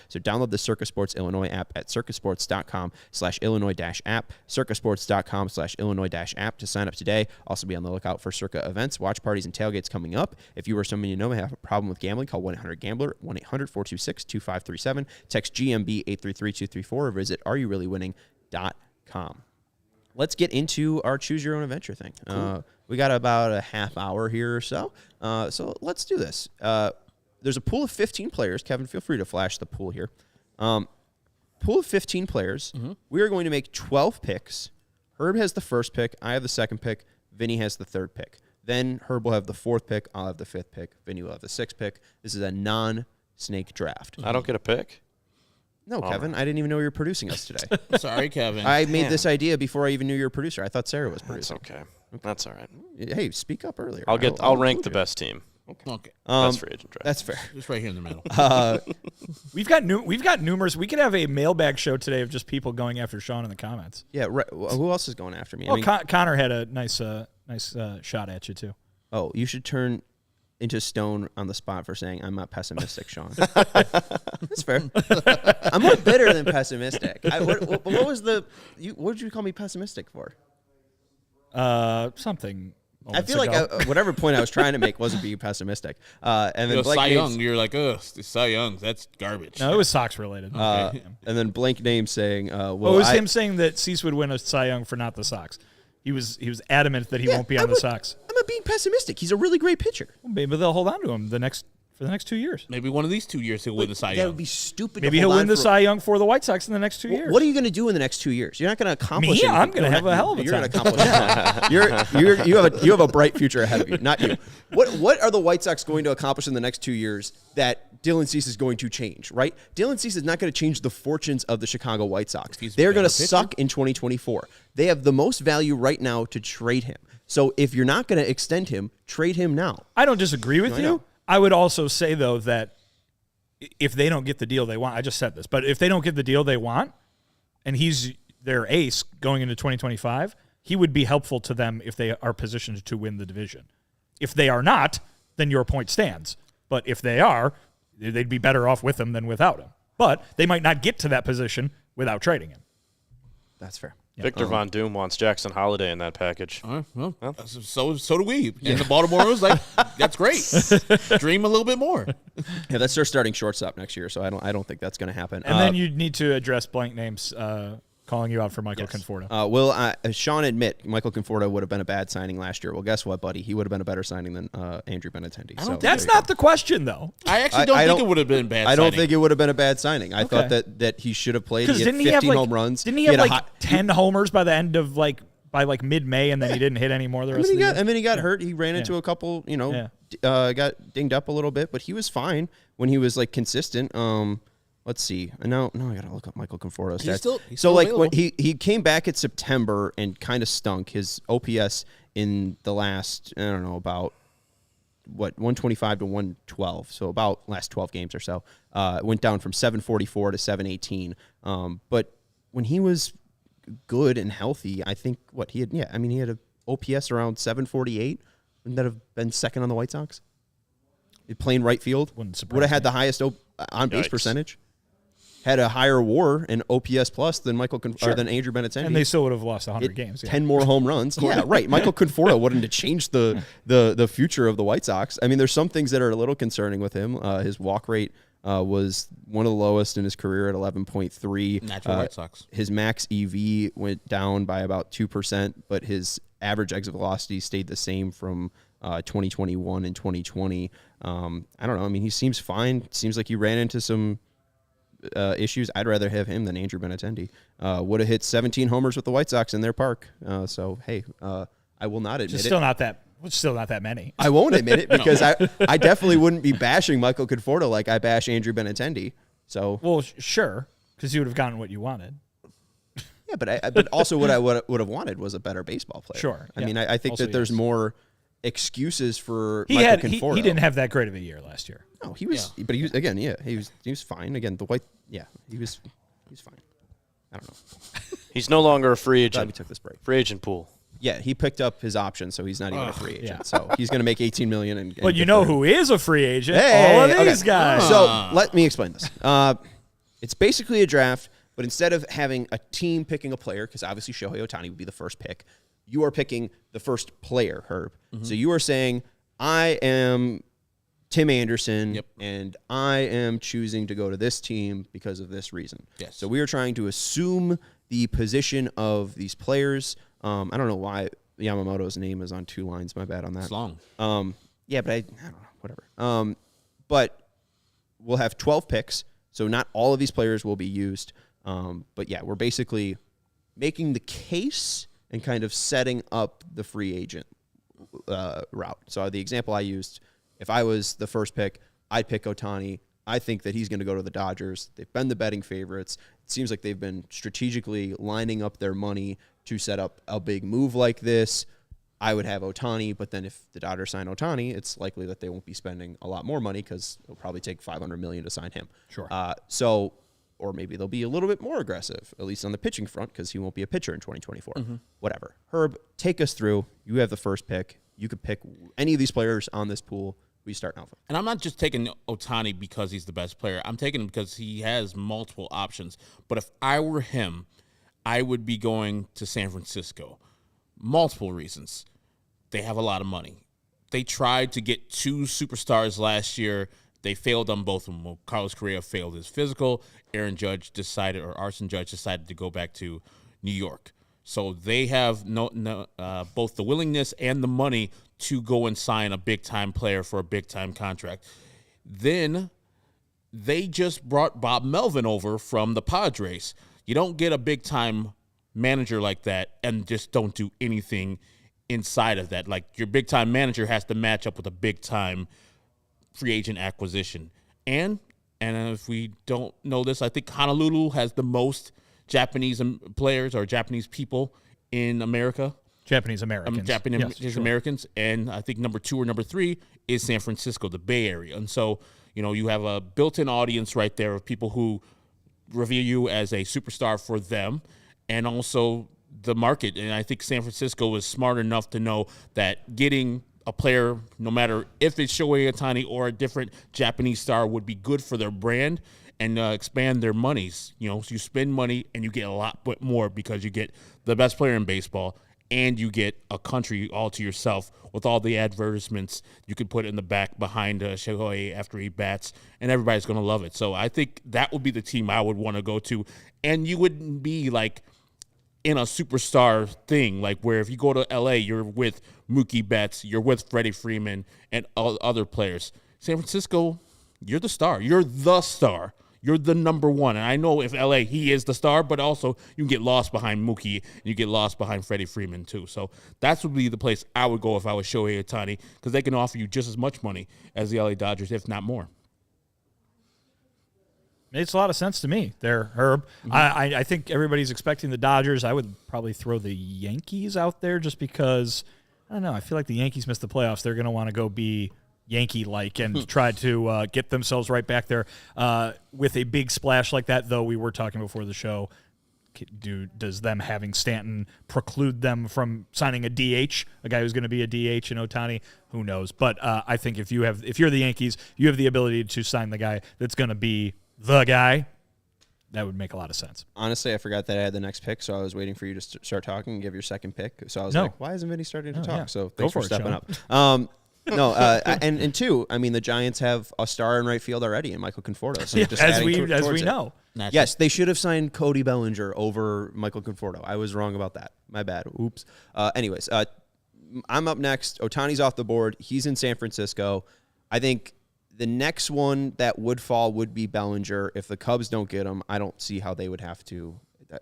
So download the CIRCA Sports Illinois app at circasports.com/Illinois-app, circasports.com/Illinois-app to sign up today. Also be on the lookout for CIRCA events, watch parties, and tailgates coming up. If you or someone you know may have a problem with gambling, call 1-800-GAMBLER, 1-800-426-2537, text GMB 833-234, or visit areyoureallywinning.com. Let's get into our choose your own adventure thing. Cool. We got about a half hour here or so. So let's do this. There's a pool of 15 players. Kevin, feel free to flash the pool here. Pool of 15 players. Mm-hmm. We are going to make 12 picks. Herb has the first pick. I have the second pick. Vinny has the third pick. Then Herb will have the fourth pick. I'll have the fifth pick. Vinny will have the sixth pick. This is a non-snake draft. I don't get a pick? No, Kevin. I didn't even know you were producing us today. Sorry, Kevin. I made this idea before I even knew you were a producer. I thought Sarah was That's producing. okay. That's all right. Hey, speak up earlier. I'll rank the best team. Okay. Best free agent draft. That's fair. Just right here in the middle. We've got numerous. We could have a mailbag show today of just people going after Sean in the comments. Yeah. Right. Who else is going after me? Well, Connor had a nice shot at you too. Oh, you should turn into stone on the spot for saying I'm not pessimistic, Sean. That's fair. I'm more bitter than pessimistic. What was what did you call me pessimistic for? Something. I feel like whatever point I was trying to make wasn't being pessimistic. And then Cy Young, you're like, Cy Young, that's garbage. No, it was Sox related. And then blank name saying, it was him saying that Cease would win a Cy Young for not the Sox. He was adamant that he won't be on the Sox. I'm not being pessimistic. He's a really great pitcher. Well, maybe they'll hold on to him for the next 2 years. Maybe one of these 2 years he'll win the Cy Young. That would be stupid. Maybe he'll win the Cy Young for the White Sox in the next 2 years. What are you going to do in the next 2 years? You're not going to accomplish anything. I'm going to have a hell of a time. You're going to accomplish you have a bright future ahead of you, not you. What are the White Sox going to accomplish in the next 2 years that Dylan Cease is going to change, right? Dylan Cease is not going to change the fortunes of the Chicago White Sox. They're going to suck in 2024. They have the most value right now to trade him. So if you're not going to extend him, trade him now. I don't disagree with you. I would also say, though, that if they don't get the deal they want, I just said this, but if they don't get the deal they want and he's their ace going into 2025, he would be helpful to them if they are positioned to win the division. If they are not, then your point stands. But if they are, they'd be better off with him than without him. But they might not get to that position without trading him. That's fair. Victor Von Doom wants Jackson Holiday in that package. So do we. And the Baltimore was like, that's great. Dream a little bit more. Yeah, that's their starting shortstop next year, so I don't think that's going to happen. And then you need to address blank names calling you out for Michael Conforto. Will Sean admit Michael Conforto would have been a bad signing last year? Well, guess what, buddy? He would have been a better signing than Andrew Benintendi. That's not the question, though. I actually don't think it would have been a bad signing. I don't think it would have been a bad signing. I thought that he should have played. He had 15 home runs. Didn't he have 10 homers by the end of by mid-May, and then he didn't hit anymore the rest of the year? And then he got hurt. He ran into a couple, got dinged up a little bit, but he was fine when he was consistent. Let's see. Now I gotta look up Michael Conforto's stats. He's still when he came back in September and kind of stunk. His OPS in the last about 125 to 112. So about last 12 games or so, went down from 744 to 718. But when he was good and healthy, I think he had a OPS around 748. Wouldn't that have been second on the White Sox? Playing right field would have had the highest on base percentage. Had a higher WAR and OPS plus than than Andrew Benintendi. And they still would have lost 100 games. 10 more home runs. Yeah, right. Michael Conforto wouldn't have changed the future of the White Sox. I mean, there's some things that are a little concerning with him. His walk rate was one of the lowest in his career at 11.3. Natural White Sox. His max EV went down by about 2%, but his average exit velocity stayed the same from 2021 and 2020. I don't know. I mean, he seems fine. Seems like he ran into some issues, I'd rather have him than Andrew Benintendi. Would have hit 17 homers with the White Sox in their park. So, hey, I will not admit it. Still not that many. I won't admit it because I definitely wouldn't be bashing Michael Conforto like I bash Andrew Benintendi. So, Well, sure, because you would have gotten what you wanted. yeah, but also what I would have wanted was a better baseball player. Sure. I mean, I think Also that there's yes. more excuses for He Michael Conforto. he didn't have that great of a year last year. No, he was, but he was again. Yeah, he was fine. Again, he was fine. I don't know. He's no longer a free Glad we agent. took this break. Free agent pool. Yeah, he picked up his option, so he's not even a free agent. So he's going to make $18 million. And But you know who is a free agent? Hey, all of okay. these guys. So let me explain this. It's basically a draft, but instead of having a team picking a player, because obviously Shohei Ohtani would be the first pick, you are picking the first player, Herb. So you are saying, I am Tim Anderson, and I am choosing to go to this team because of this reason. Yes. So we are trying to assume the position of these players. I don't know why Yamamoto's name is on 2 lines. My bad on that. It's long. Yeah, but I don't know, whatever. But we'll have 12 picks, so not all of these players will be used. But yeah, we're basically making the case and kind of setting up the free agent route. So the example I used, if I was the first pick, I'd pick Ohtani. I think that he's going to go to the Dodgers. They've been the betting favorites. It seems like they've been strategically lining up their money to set up a big move like this. I would have Ohtani, but then if the Dodgers sign Ohtani, it's likely that they won't be spending a lot more money because it'll probably take $500 million to sign him. Sure. Or maybe they'll be a little bit more aggressive, at least on the pitching front, because he won't be a pitcher in 2024. Whatever. Herb, take us through. You have the first pick. You could pick any of these players on this pool. We start off with. And I'm not just taking Ohtani because he's the best player. I'm taking him because he has multiple options. But if I were him, I would be going to San Francisco. Multiple reasons. They have a lot of money. They tried to get 2 superstars last year. They failed on both of them. Well, Carlos Correa failed his physical. Arson Judge decided to go back to New York. So they have both the willingness and the money to go and sign a big-time player for a big-time contract. Then they just brought Bob Melvin over from the Padres. You don't get a big-time manager like that and just don't do anything inside of that. Like, your big-time manager has to match up with a big-time free agent acquisition. And if we don't know this, I think Honolulu has the most Japanese players or Japanese people in America. Japanese Americans. Japanese Americans. And I think number 2 or number 3 is San Francisco, the Bay Area. And so, you have a built-in audience right there of people who review you as a superstar for them, and also the market. And I think San Francisco is smart enough to know that getting a player, no matter if it's Shohei Ohtani or a different Japanese star, would be good for their brand and expand their monies. So you spend money and you get a lot more because you get the best player in baseball and you get a country all to yourself with all the advertisements you could put in the back behind Shohei after he bats, and everybody's going to love it. So I think that would be the team I would want to go to. And you wouldn't be like in a superstar thing, like where if you go to LA, you're with Mookie Betts, you're with Freddie Freeman and other players. San Francisco, you're the star. You're the star. You're the number one. And I know if LA, he is the star, but also you can get lost behind Mookie and you get lost behind Freddie Freeman too. So that would be the place I would go if I was Shohei Ohtani, because they can offer you just as much money as the LA Dodgers, if not more. Makes a lot of sense to me there, Herb. I think everybody's expecting the Dodgers. I would probably throw the Yankees out there just because, I don't know, I feel like the Yankees missed the playoffs. They're going to want to go be Yankee-like and try to get themselves right back there with a big splash like that, though we were talking before the show. Does them having Stanton preclude them from signing a DH, a guy who's going to be a DH in Ohtani? Who knows? But I think if you're the Yankees, you have the ability to sign the guy that's going to be the guy. That would make a lot of sense. Honestly, I forgot that I had the next pick, so I was waiting for you to start talking and give your second pick. So I was No. like, why isn't Vinny starting to talk? Yeah. So Go thanks for for it, stepping Sean. up. And 2, I mean, the Giants have a star in right field already in Michael Conforto. So just as adding we towards it. know. Yes, they should have signed Cody Bellinger over Michael Conforto. I was wrong about that. My bad. Oops. Anyways, I'm up next. Ohtani's off the board. He's in San Francisco. I think The next one that would fall would be Bellinger. If the Cubs don't get him, I don't see how they would have to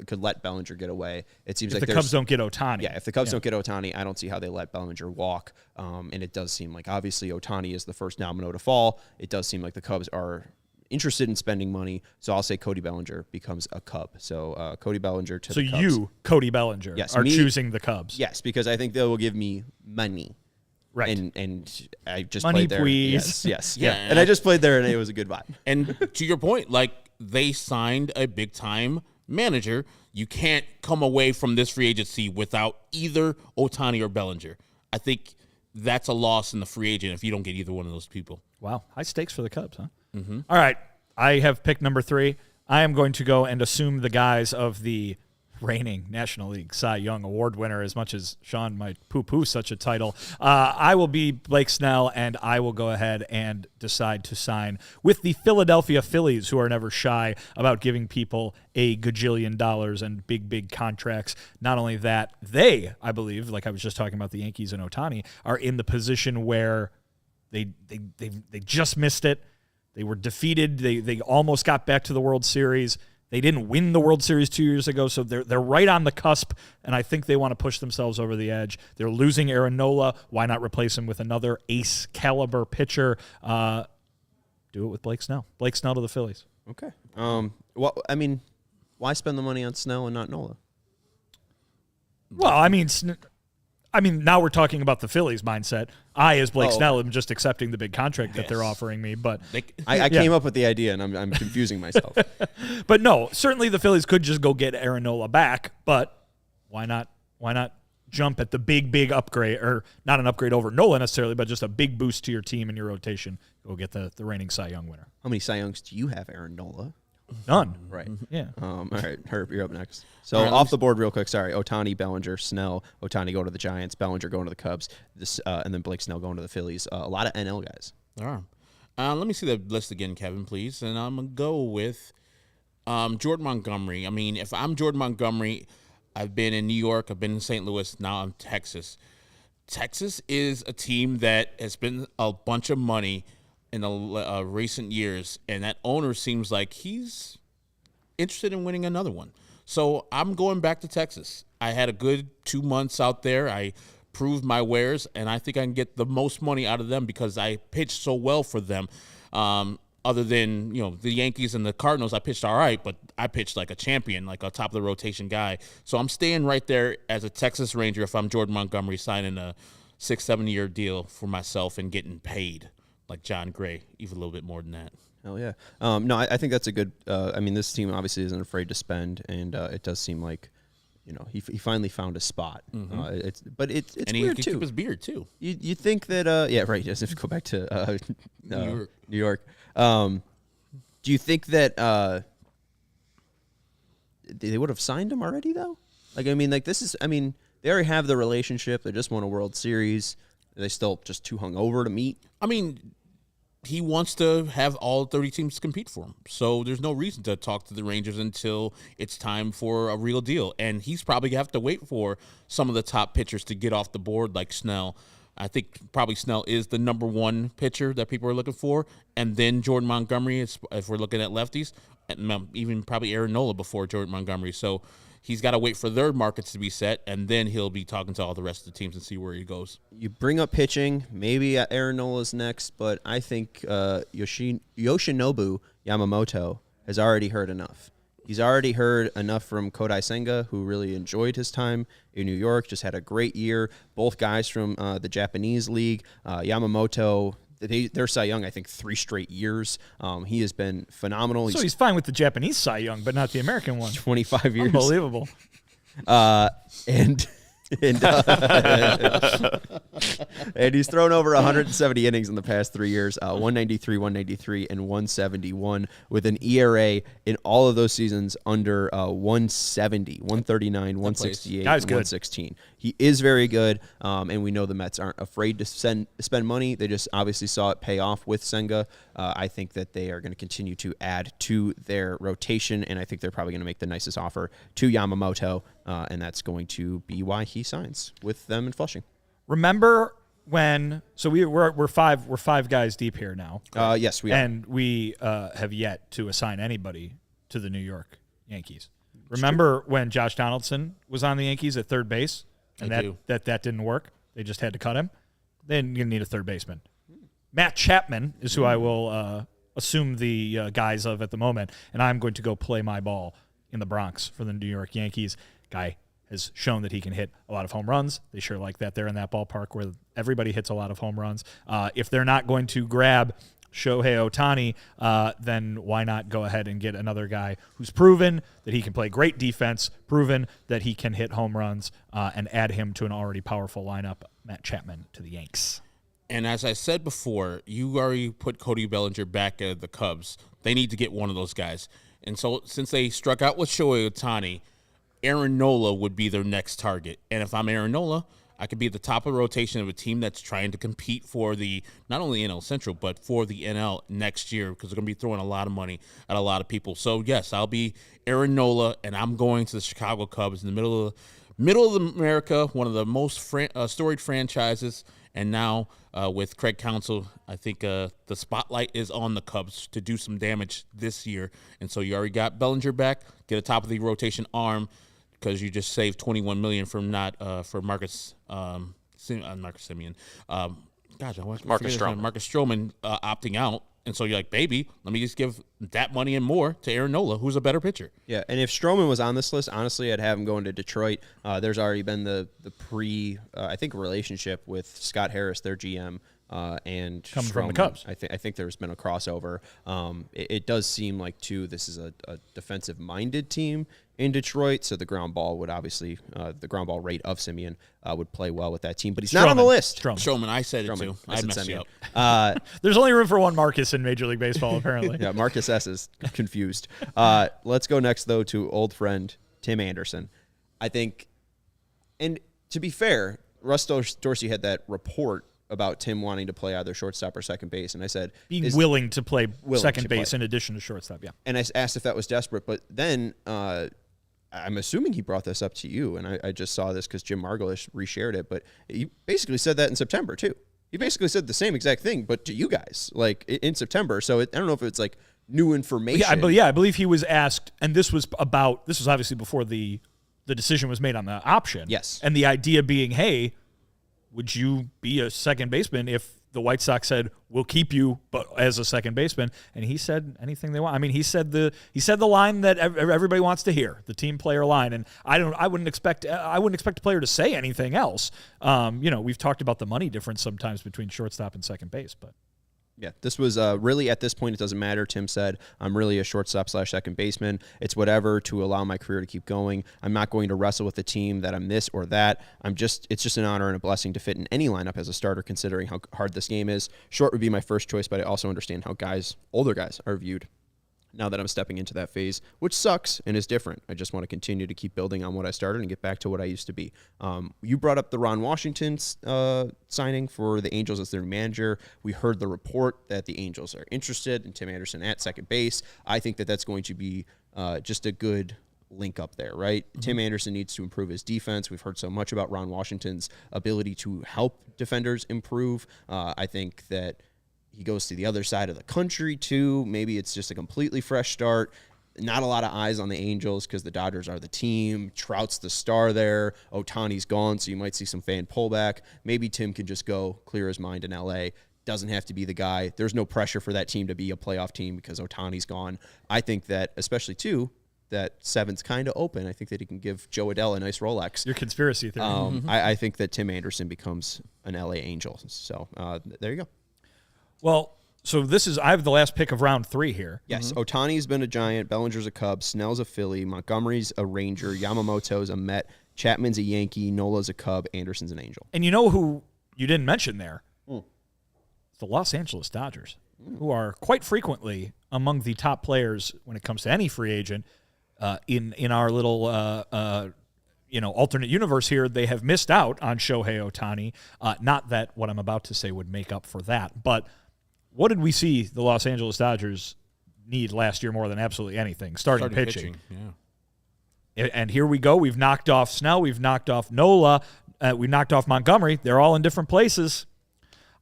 could let Bellinger get away. It seems If like the Cubs don't get Ohtani. Yeah, if the Cubs don't get Ohtani, I don't see how they let Bellinger walk. And it does seem like obviously Ohtani is the first domino to fall. It does seem like the Cubs are interested in spending money, so I'll say Cody Bellinger becomes a Cub. So Cody Bellinger to the Cubs. So you, Cody Bellinger, are choosing the Cubs. Yes, because I think they will give me money. Right. And I just Money, played there. please. Yes. Yeah. And I just played there, and it was a good vibe. And to your point, like they signed a big time manager. You can't come away from this free agency without either Ohtani or Bellinger. I think that's a loss in the free agent if you don't get either one of those people. Wow. High stakes for the Cubs, huh? Mm-hmm. All right. I have picked number 3. I am going to go and assume the guise of the reigning National League Cy Young Award winner, as much as Sean might poo-poo such a title. I will be Blake Snell, and I will go ahead and decide to sign with the Philadelphia Phillies, who are never shy about giving people a gajillion dollars and big, big contracts. Not only that, they, I believe, like I was just talking about the Yankees and Ohtani, are in the position where they just missed it. They were defeated. They almost got back to the World Series. They didn't win the World Series 2 years ago, so they're right on the cusp, and I think they want to push themselves over the edge. They're losing Aaron Nola. Why not replace him with another ace-caliber pitcher? Do it with Blake Snell. Blake Snell to the Phillies. Okay. Well, I mean, why spend the money on Snell and not Nola? Well, I mean, now we're talking about the Phillies mindset. I, as Blake Snell, am just accepting the big contract that they're offering me. But I came up with the idea, and I'm confusing myself. But no, certainly the Phillies could just go get Aaron Nola back. But why not? Why not jump at the big upgrade, or not an upgrade over Nola necessarily, but just a big boost to your team and your rotation? Go get the reigning Cy Young winner. How many Cy Youngs do you have, Aaron Nola? None. Right. Yeah. All right, Herb, you're up next. So All right, off the board real quick. Sorry, Ohtani, Bellinger, Snell. Ohtani going to the Giants. Bellinger going to the Cubs. And then Blake Snell going to the Phillies. A lot of NL guys. All right. Let me see the list again, Kevin, please. And I'm going to go with Jordan Montgomery. I mean, if I'm Jordan Montgomery, I've been in New York, I've been in St. Louis, now I'm Texas. Texas is a team that has been a bunch of money in the recent years, and that owner seems like he's interested in winning another one. So I'm going back to Texas. I had a good 2 months out there. I proved my wares, and I think I can get the most money out of them because I pitched so well for them. Other than, the Yankees and the Cardinals, I pitched all right, but I pitched like a champion, like a top-of-the-rotation guy. So I'm staying right there as a Texas Ranger if I'm Jordan Montgomery, signing a 6-7 year deal for myself and getting paid like John Gray, even a little bit more than that. Hell yeah. No, I think that's a good I mean, this team obviously isn't afraid to spend, and it does seem like, he finally found a spot. Mm-hmm. It's and he weird, can too. keep his beard, too. You think that, yeah, right, just have to go back to New York. Do you think that they would have signed him already, though? Like, I mean, like, they already have the relationship. They just won a World Series. Are they still just too hungover to meet? I mean, he wants to have all 30 teams compete for him. So there's no reason to talk to the Rangers until it's time for a real deal. And he's probably going to have to wait for some of the top pitchers to get off the board like Snell. I think probably Snell is the number one pitcher that people are looking for. And then Jordan Montgomery, if we're looking at lefties, and even probably Aaron Nola before Jordan Montgomery. So he's got to wait for their markets to be set, and then he'll be talking to all the rest of the teams and see where he goes. You bring up pitching, maybe Aaron Nola's next, but I think Yoshinobu Yamamoto has already heard enough. He's already heard enough from Kodai Senga, who really enjoyed his time in New York, just had a great year. Both guys from the Japanese league. Yamamoto, they're Cy Young, I think, 3 straight years. He has been phenomenal. So he's fine with the Japanese Cy Young, but not the American one. 25 years. Unbelievable. And he's thrown over 170 innings in the past 3 years, 193, 193, and 171, with an ERA in all of those seasons under 170, 139, 168, Guy's and good. 116. He is very good, and we know the Mets aren't afraid to spend money. They just obviously saw it pay off with Senga. I think that they are going to continue to add to their rotation, and I think they're probably going to make the nicest offer to Yamamoto, and that's going to be why he signs with them in Flushing. Remember we're five guys deep here now. Yes, we are. And we have yet to assign anybody to the New York Yankees. Remember when Josh Donaldson was on the Yankees at third base, and that didn't work? They just had to cut him. Then you need a third baseman. Matt Chapman is who I will assume the guise of at the moment, and I'm going to go play my ball in the Bronx for the New York Yankees. Guy has shown that he can hit a lot of home runs. They sure like that there in that ballpark where everybody hits a lot of home runs. If they're not going to grab Shohei Ohtani, then why not go ahead and get another guy who's proven that he can play great defense, proven that he can hit home runs, and add him to an already powerful lineup, Matt Chapman to the Yanks. And as I said before, you already put Cody Bellinger back at the Cubs. They need to get one of those guys. And so since they struck out with Shohei Ohtani, Aaron Nola would be their next target. And if I'm Aaron Nola, I could be at the top of the rotation of a team that's trying to compete for the not only NL Central, but for the NL next year because they're going to be throwing a lot of money at a lot of people. So, yes, I'll be Aaron Nola, and I'm going to the Chicago Cubs in the middle of America, one of the most storied franchises. And now with Craig Counsell, I think the spotlight is on the Cubs to do some damage this year. And so you already got Bellinger back, get a top of the rotation arm, because you just saved $21 million from not for Marcus Semien. Marcus Stroman opting out, and so you're like, baby, let me just give that money and more to Aaron Nola, who's a better pitcher. Yeah, and if Stroman was on this list, honestly, I'd have him going to Detroit. There's already been the I think relationship with Scott Harris, their GM. And coming Stroman. from the Cubs. I think there's been a crossover. It does seem like, too, this is a defensive-minded team in Detroit, so the ground ball would obviously, the ground ball rate of Semien would play well with that team, but he's not on the list. Stroman, I said it too. I messed you up. There's only room for one Marcus in Major League Baseball, apparently. Yeah, Marcus S. is confused. Let's go next, though, to old friend Tim Anderson. I think, and to be fair, Russ Dorsey had that report about Tim wanting to play either shortstop or second base, and I said being willing to play second base in addition to shortstop. Yeah, and I asked if that was desperate, but then I'm assuming he brought this up to you, and I just saw this because Jim Margolish reshared it, but he basically said that in September too. He basically said the same exact thing, but to you guys, like in September. So I don't know if it's like new information. I believe he was asked, and this was obviously before the decision was made on the option. Yes, and the idea being, hey, would you be a second baseman if the White Sox said, we'll keep you but as a second baseman? And he said anything they want. I mean, he said the line that everybody wants to hear, the team player line. And I wouldn't expect a player to say anything else. We've talked about the money difference sometimes between shortstop and second base, but yeah, this was really at this point, it doesn't matter. Tim said, I'm really a shortstop / second baseman. It's whatever to allow my career to keep going. I'm not going to wrestle with the team that I'm this or that. It's just an honor and a blessing to fit in any lineup as a starter, considering how hard this game is. Short would be my first choice, but I also understand how older guys are viewed now that I'm stepping into that phase, which sucks and is different. I just want to continue to keep building on what I started and get back to what I used to be. You brought up the Ron Washington signing for the Angels as their manager. We heard the report that the Angels are interested in Tim Anderson at second base. I think that that's going to be just a good link up there, right? Mm-hmm. Tim Anderson needs to improve his defense. We've heard so much about Ron Washington's ability to help defenders improve. I think that he goes to the other side of the country, too. Maybe it's just a completely fresh start. Not a lot of eyes on the Angels because the Dodgers are the team. Trout's the star there. Ohtani's gone, so you might see some fan pullback. Maybe Tim can just go clear his mind in L.A., doesn't have to be the guy. There's no pressure for that team to be a playoff team because Ohtani's gone. I think that, especially, too, that seven's kind of open. I think that he can give Joe Adele a nice Rolex. Your conspiracy theory. I think that Tim Anderson becomes an L.A. Angel. So there you go. Well, so I have the last pick of round 3 here. Yes, Ohtani's been a Giant, Bellinger's a Cub, Snell's a Philly, Montgomery's a Ranger, Yamamoto's a Met, Chapman's a Yankee, Nola's a Cub, Anderson's an Angel. And you know who you didn't mention there? It's the Los Angeles Dodgers, who are quite frequently among the top players when it comes to any free agent. In our little alternate universe here, they have missed out on Shohei Ohtani. Not that what I'm about to say would make up for that, but what did we see the Los Angeles Dodgers need last year more than absolutely anything? Starting pitching. Yeah. And here we go. We've knocked off Snell. We've knocked off Nola. We've knocked off Montgomery. They're all in different places.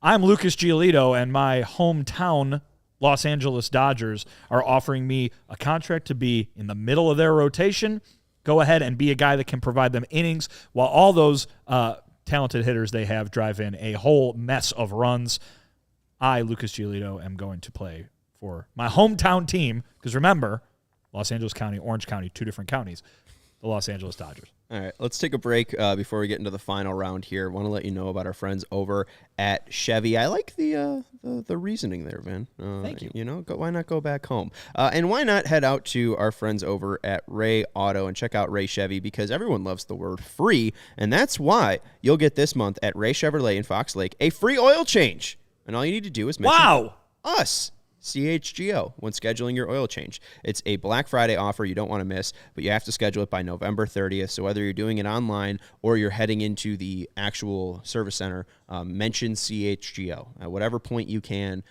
I'm Lucas Giolito, and my hometown Los Angeles Dodgers are offering me a contract to be in the middle of their rotation. Go ahead and be a guy that can provide them innings while all those talented hitters they have drive in a whole mess of runs. I, Lucas Giolito, am going to play for my hometown team because remember, Los Angeles County, Orange County, 2 different counties, the Los Angeles Dodgers. All right, let's take a break before we get into the final round here. I want to let you know about our friends over at Chevy. I like the reasoning there, man. Thank you. You know, why not go back home? And why not head out to our friends over at Ray Auto and check out Ray Chevy because everyone loves the word free, and that's why you'll get this month at Ray Chevrolet in Fox Lake a free oil change. And all you need to do is mention us. CHGO when scheduling your oil change. It's a Black Friday offer you don't want to miss, but you have to schedule it by November 30th. So whether you're doing it online or you're heading into the actual service center, mention CHGO. At whatever point you can,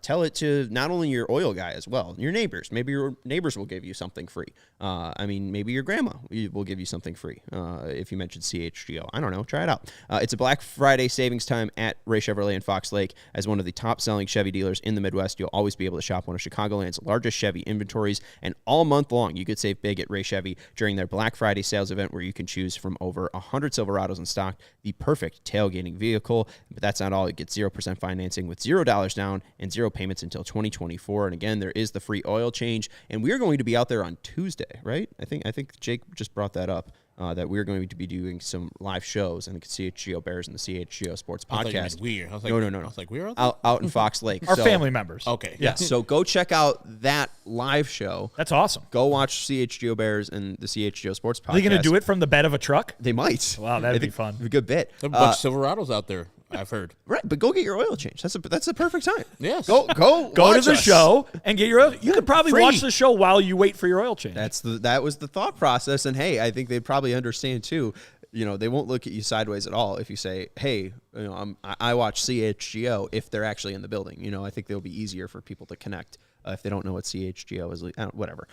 tell it to not only your oil guy as well, your neighbors. Maybe your neighbors will give you something free. Maybe your grandma will give you something free if you mention CHGO. I don't know. Try it out. It's a Black Friday savings time at Ray Chevrolet in Fox Lake. As one of the top-selling Chevy dealers in the Midwest, you'll always be able to shop one of Chicagoland's largest Chevy inventories, and all month long, you could save big at Ray Chevy during their Black Friday sales event where you can choose from over 100 Silverados in stock, the perfect tailgating vehicle. But that's not all. You get 0% financing with $0 down and 0 payments until 2024. And again, there is the free oil change, and we are going to be out there on Tuesday, right? I think Jake just brought that up. That we're going to be doing some live shows and the CHGO Bears and the CHGO Sports Podcast. Weird. I was like, no. I was like, we're out in Fox Lake. Our family members. Okay. Yeah. So go check out that live show. That's awesome. Go watch CHGO Bears and the CHGO Sports Podcast. Are they going to do it from the bed of a truck? They might. Wow, that'd be fun. A good bit. There's a bunch of Silverados out there, I've heard. Right, but go get your oil change. That's a perfect time. Yes. Go to the show and get your oil. You could probably free. watch the show while you wait for your oil change. That was the thought process, and hey, I think they'd probably understand too. You know, they won't look at you sideways at all if you say, "Hey, you know, I watch CHGO." If they're actually in the building, you know, I think it'll be easier for people to connect if they don't know what CHGO is. Whatever.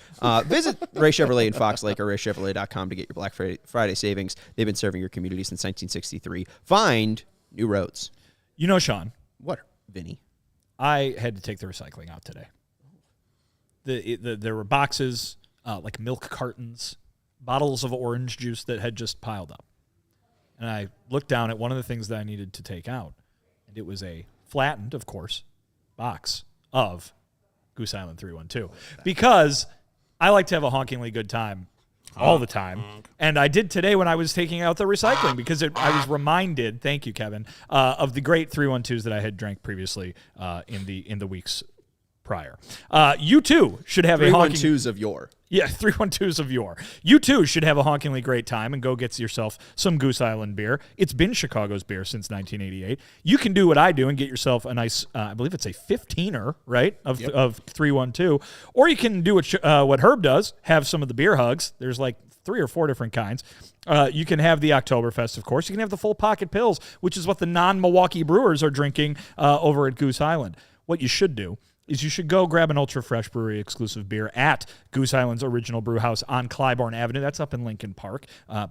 Visit Ray Chevrolet in Fox Lake or raychevrolet.com to get your Black Friday savings. They've been serving your community since 1963. Find new roads. You know, Sean. What, Vinny? I had to take the recycling out today. There were boxes, like milk cartons, bottles of orange juice that had just piled up. And I looked down at one of the things that I needed to take out, and it was a flattened, of course, box of Goose Island 312. Because I like to have a honkingly good time all the time. And I did today when I was taking out the recycling because I was reminded, thank you, Kevin, of the great 312s that I had drank previously in the weeks prior. You too should have a 312s of yore. Yeah, 312s of yore. You too should have a honkingly great time and go get yourself some Goose Island beer. It's been Chicago's beer since 1988. You can do what I do and get yourself a nice, I believe it's a 15er, right, of 312. Or you can do what Herb does, have some of the beer hugs. There's like 3 or 4 different kinds. You can have the Oktoberfest, of course. You can have the full pocket pills, which is what the non-Milwaukee Brewers are drinking over at Goose Island. What you should do is you should go grab an Ultra Fresh Brewery exclusive beer at Goose Island's Original Brew House on Clybourne Avenue. That's up in Lincoln Park.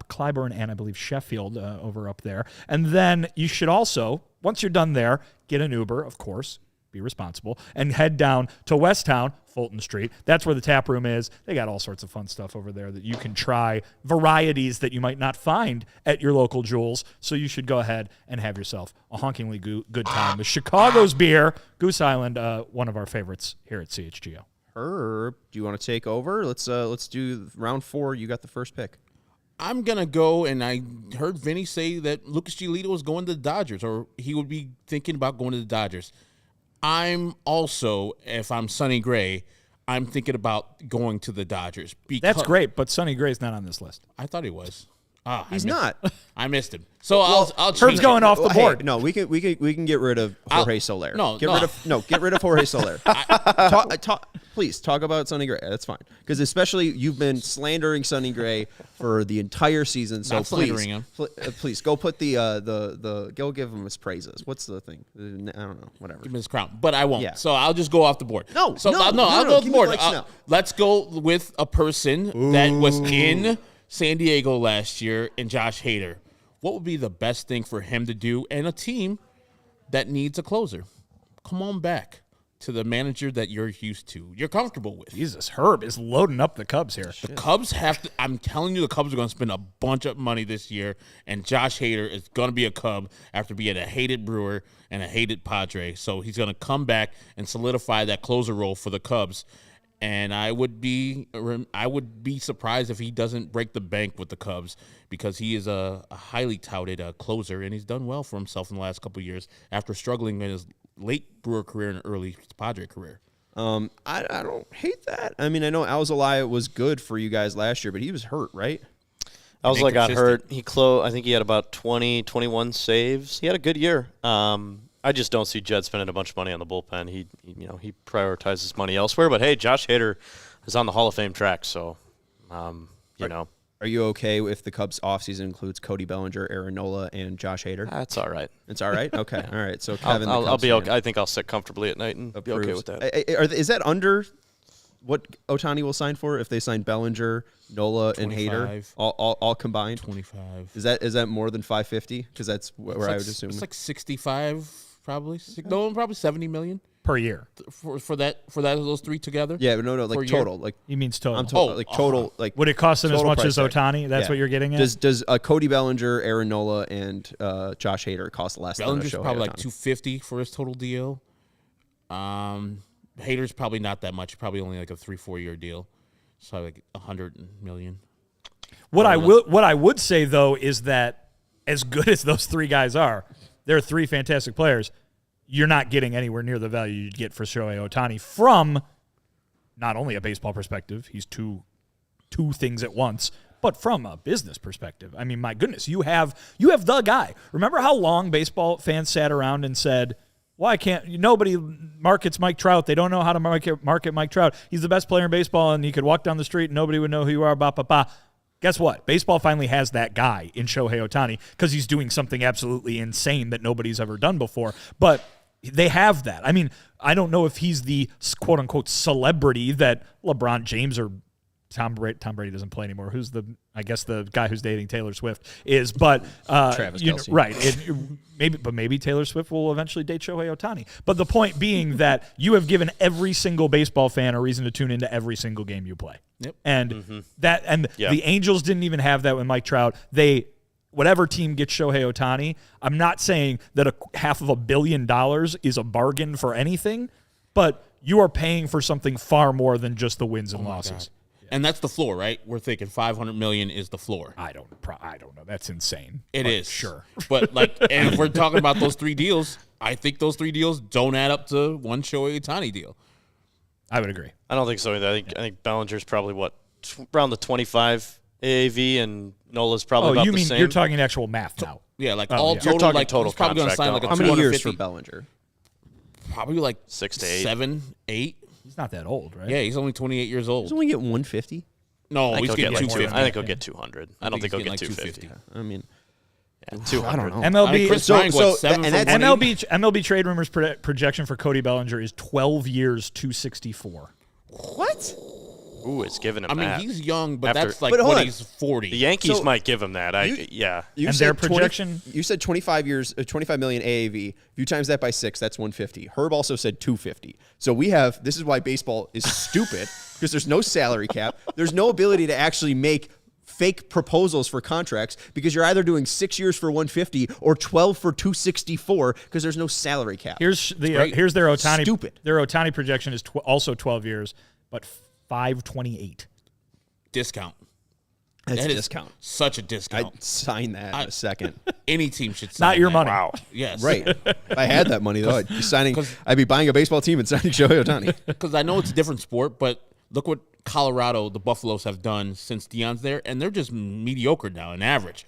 Clybourne and I believe Sheffield over up there. And then you should also, once you're done there, get an Uber, of course. Be responsible, and head down to Westtown, Fulton Street. That's where the tap room is. They got all sorts of fun stuff over there that you can try, varieties that you might not find at your local Jewels. So you should go ahead and have yourself a honkingly good time with Chicago's beer, Goose Island, one of our favorites here at CHGO. Herb, do you want to take over? Let's do round 4. You got the first pick. I'm going to go, and I heard Vinny say that Lucas Giolito was going to the Dodgers, or he would be thinking about going to the Dodgers. I'm also, if I'm Sonny Gray, I'm thinking about going to the Dodgers. That's great, but Sonny Gray's not on this list. I thought he was. He's not. I missed him. So I'll change Herb's going off the board. Hey, no, we can get rid of Jorge Soler. Get rid of Jorge Soler. Please talk about Sonny Gray. That's fine. Because especially you've been slandering Sonny Gray for the entire season. So slandering him. Please go put go give him his praises. What's the thing? I don't know. Whatever. Give him his crown. But I won't. Yeah. So I'll just go off the board. No, I'll go off the board. Let's go with a person that was in San Diego last year and Josh Hader. What would be the best thing for him to do and a team that needs a closer. Come on back to the manager that you're used to, you're comfortable with. Jesus, Herb is loading up the Cubs here. The Cubs have to. I'm telling you, the Cubs are going to spend a bunch of money this year, and Josh Hader is going to be a Cub after being a hated Brewer and a hated Padre. So he's going to come back and solidify that closer role for the Cubs. And I would be surprised if he doesn't break the bank with the Cubs, because he is a highly touted closer, and he's done well for himself in the last couple of years after struggling in his late Brewer career and early Padre career. I don't hate that. I mean, I know ALLCITY was good for you guys last year, but he was hurt, right? ALLCITY got hurt. I think he had about 20, 21 saves. He had a good year. I just don't see Jed spending a bunch of money on the bullpen. He prioritizes money elsewhere. But hey, Josh Hader is on the Hall of Fame track, so Are you okay if the Cubs offseason includes Cody Bellinger, Aaron Nola, and Josh Hader? That's all right. It's all right? Okay. All right. So Kevin, I'll be okay. I think I'll sit comfortably at night and approves. be okay with that. Is that under what Ohtani will sign for if they sign Bellinger, Nola, and Hader all combined? 25. Is that more than 550? Because that's where I would assume. It's like 65, probably. No, probably 70 million Per year. for those three together. Yeah, but no, like total. Like He means total. I'm total. Like total. Like Would it cost him as total much as price tag. Ohtani? That's Yeah. what you're getting at? Does Cody Bellinger, Aaron Nola, and Josh Hader cost less Bellinger's than a probably Shohei like Ohtani? 250 for his total deal. Hader's probably not that much. Probably only like a 3-4 year deal. So like 100 million. What I would say though is that as good as those three guys are, they're three fantastic players. You're not getting anywhere near the value you'd get for Shohei Ohtani from not only a baseball perspective, he's two things at once, but from a business perspective. I mean, my goodness, you have the guy. Remember how long baseball fans sat around and said, why can't nobody markets Mike Trout? They don't know how to market Mike Trout. He's the best player in baseball, and you could walk down the street and nobody would know who you are. Ba, ba, ba. Guess what? Baseball finally has that guy in Shohei Ohtani because he's doing something absolutely insane that nobody's ever done before. But they have that. I mean, I don't know if he's the quote-unquote celebrity that LeBron James or Tom Brady doesn't play anymore. Who's the guy who's dating Taylor Swift is, but Travis Kelce. Right. Maybe Taylor Swift will eventually date Shohei Ohtani. But the point being that you have given every single baseball fan a reason to tune into every single game you play. Yep. And the Angels didn't even have that with Mike Trout. Whatever team gets Shohei Ohtani, I'm not saying that $500 million is a bargain for anything, but you are paying for something far more than just the wins and losses. And that's the floor, right? We're thinking 500 million is the floor. I don't know. That's insane. It is. Sure. But and if we're talking about those three deals, I think those three deals don't add up to one Shohei Ohtani deal. I would agree. I don't think so either. I think Bellinger's probably around the 25 AAV, and Nola's probably about the same. You're talking actual math now? Yeah, total. You're talking total. He's probably going to sign like a How many years 250. for Bellinger? Probably like 6 to 8. 7, 8. He's not that old, right? Yeah, he's only 28 years He's old. only getting 150. No, I think he's he'll getting get like 250. I think he'll get 200. I don't think he'll get like 250. I mean, 200. I don't know. MLB Chris So- Bryant so- got 7 and from that's- 180. MLB trade rumors projection for Cody Bellinger is 12 years, 264. What? Ooh, it's giving him I mean, that. he's young, but After- that's like But hold when on. he's 40. The Yankees So- might give him that. You And said their 20 projection? You said 25 years, 25 million AAV. If you times that by 6, that's 150. Herb also said 250. So this is why baseball is stupid, because there's no salary cap. There's no ability to actually make fake proposals for contracts, because you're either doing 6 years for 150 or 12 for 264, because there's no salary cap. Here's their Ohtani. Stupid. Their Ohtani projection is also 12 years, but 528. Discount. That's That a is discount. Such a discount. I'd sign that in a second. Any team should sign Not your that. money. Wow. Yes. Right. If I had that money, though, I'd be buying a baseball team and signing Shohei Ohtani. Because I know it's a different sport, but look what Colorado, the Buffaloes, have done since Deion's there, and they're just mediocre now, an average.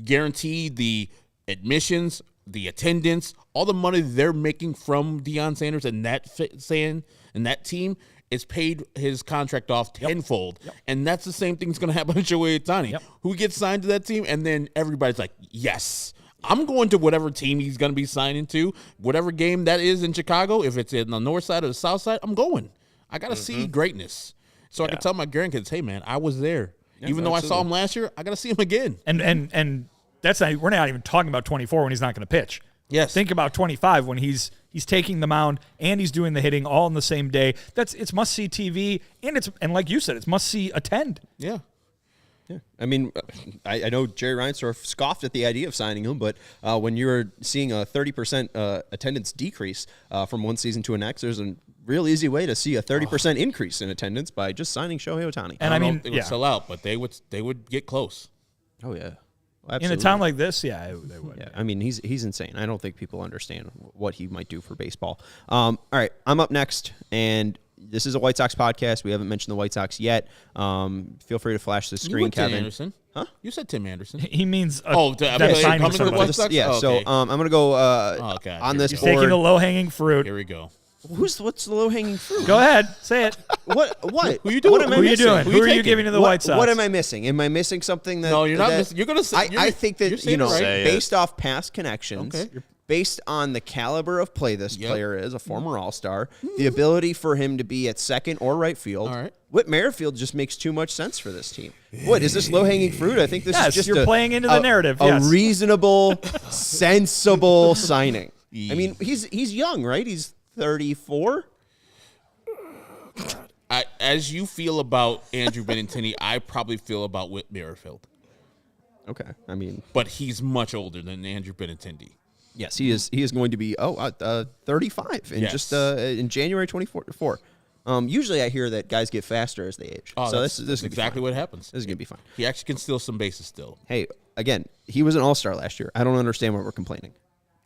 Guarantee the admissions, the attendance, all the money they're making from Deion Sanders and that team is paid his contract off tenfold. Yep. And that's the same thing that's going to happen to Shohei Ohtani, who gets signed to that team, and then everybody's like, yes, I'm going to whatever team he's going to be signing to, whatever game that is in Chicago. If it's in the north side or the south side, I'm going. I got to see greatness. So I can tell my grandkids, hey, man, I was there. Even though I saw him last year, I got to see him again. And we're not even talking about 24 when he's not going to pitch. Yes. Think about 25 when he's taking the mound and he's doing the hitting all in the same day. It's must-see TV, and like you said, it's must-see attend. Yeah. Yeah. I mean, I know Jerry Reinsdorf scoffed at the idea of signing him, but when you're seeing a 30% attendance decrease from one season to the next, there's a real easy way to see a 30% increase in attendance by just signing Shohei Ohtani. And I mean, they would sell out, but they would get close. Oh, yeah. In a town like this, yeah, they would. Yeah, I mean, he's insane. I don't think people understand what he might do for baseball. All right, I'm up next, and this is a White Sox podcast. We haven't mentioned the White Sox yet. Feel free to flash the screen, Kevin. Tim Anderson. Huh? You said Tim Anderson. He means that signing coming to the White somebody. Sox? Yeah, Oh, so okay. I'm going to go God, on here this we He's go. taking board. the low-hanging fruit. Here we go. What's the low-hanging fruit? Go ahead, say it. What? Who you doing? What am I Who are you missing? doing? Who are you giving to the White Sox? What am I missing? Am I missing something that? No, you're not that- missing. You're gonna say. I think you're that saying it right. Say it. based off past connections, Okay. based on the caliber of play this Yep. player is, a former All-Star, the ability for him to be at second or right field. All right. Whit Merrifield just makes too much sense for this team. What is this low-hanging fruit? I think this Yes, is just you're playing into the narrative, a yes. reasonable, sensible signing. I mean, he's young, right? He's 34. As you feel about Andrew Benintendi, I probably feel about Whit Merrifield. Okay, I mean, But he's much older than Andrew Benintendi. yes, he is. He is going to be 35 in Yes. just in January 24. Usually, I hear that guys get faster as they age. Oh, so that's this is exactly what happens. This is gonna be fine. He actually can steal some bases still. Hey, again, he was an All-Star last year. I don't understand why we're complaining.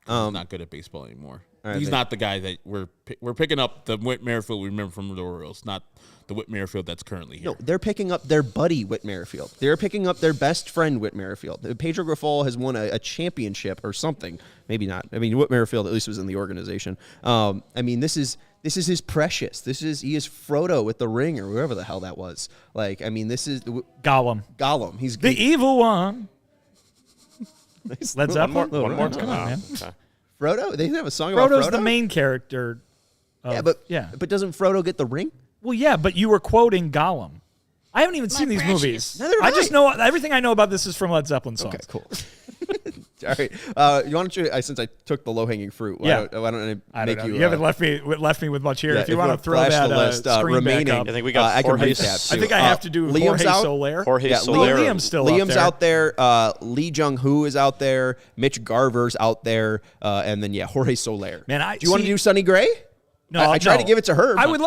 He's not good at baseball anymore. right, He's but- not the guy that we're picking up the Whit Merrifield we remember from the Orioles, not the Whit Merrifield that's currently here. No, they're picking up their buddy Whit Merrifield. They're picking up their best friend Whit Merrifield. Pedro Grifol has won a championship or something. Maybe not. I mean, Whit Merrifield at least was in the organization. I mean, this is his precious. He is Frodo with the ring or whoever the hell that was. Like, I mean, this is Gollum. He's The evil one. nice. Led Zeppelin? One more Come time. on, man. Okay. Frodo. They have a song about Frodo's Frodo. the main character. Yeah, but doesn't Frodo get the ring? Well, yeah, but you were quoting Gollum. I haven't even seen these movies. Neither have I just I. know everything I know about this is from Led Zeppelin songs. Okay, cool. All right. You want to? Since I took the low-hanging fruit, why Yeah. don't I I make don't know. you? You haven't left me with much here. yeah, if you want to throw flash that the list, screen remaining, back up. I think we got I can Jorge recap. I too. think I have to do Liam's Jorge out. Soler. Jorge Yeah, Soler. Liam's still Liam's up there. out there. Lee Jung-hoo is out there. Mitch Garver's out there. And then Jorge Soler. Man, do you want to do Sonny Gray? No, I tried to give it to her. I but-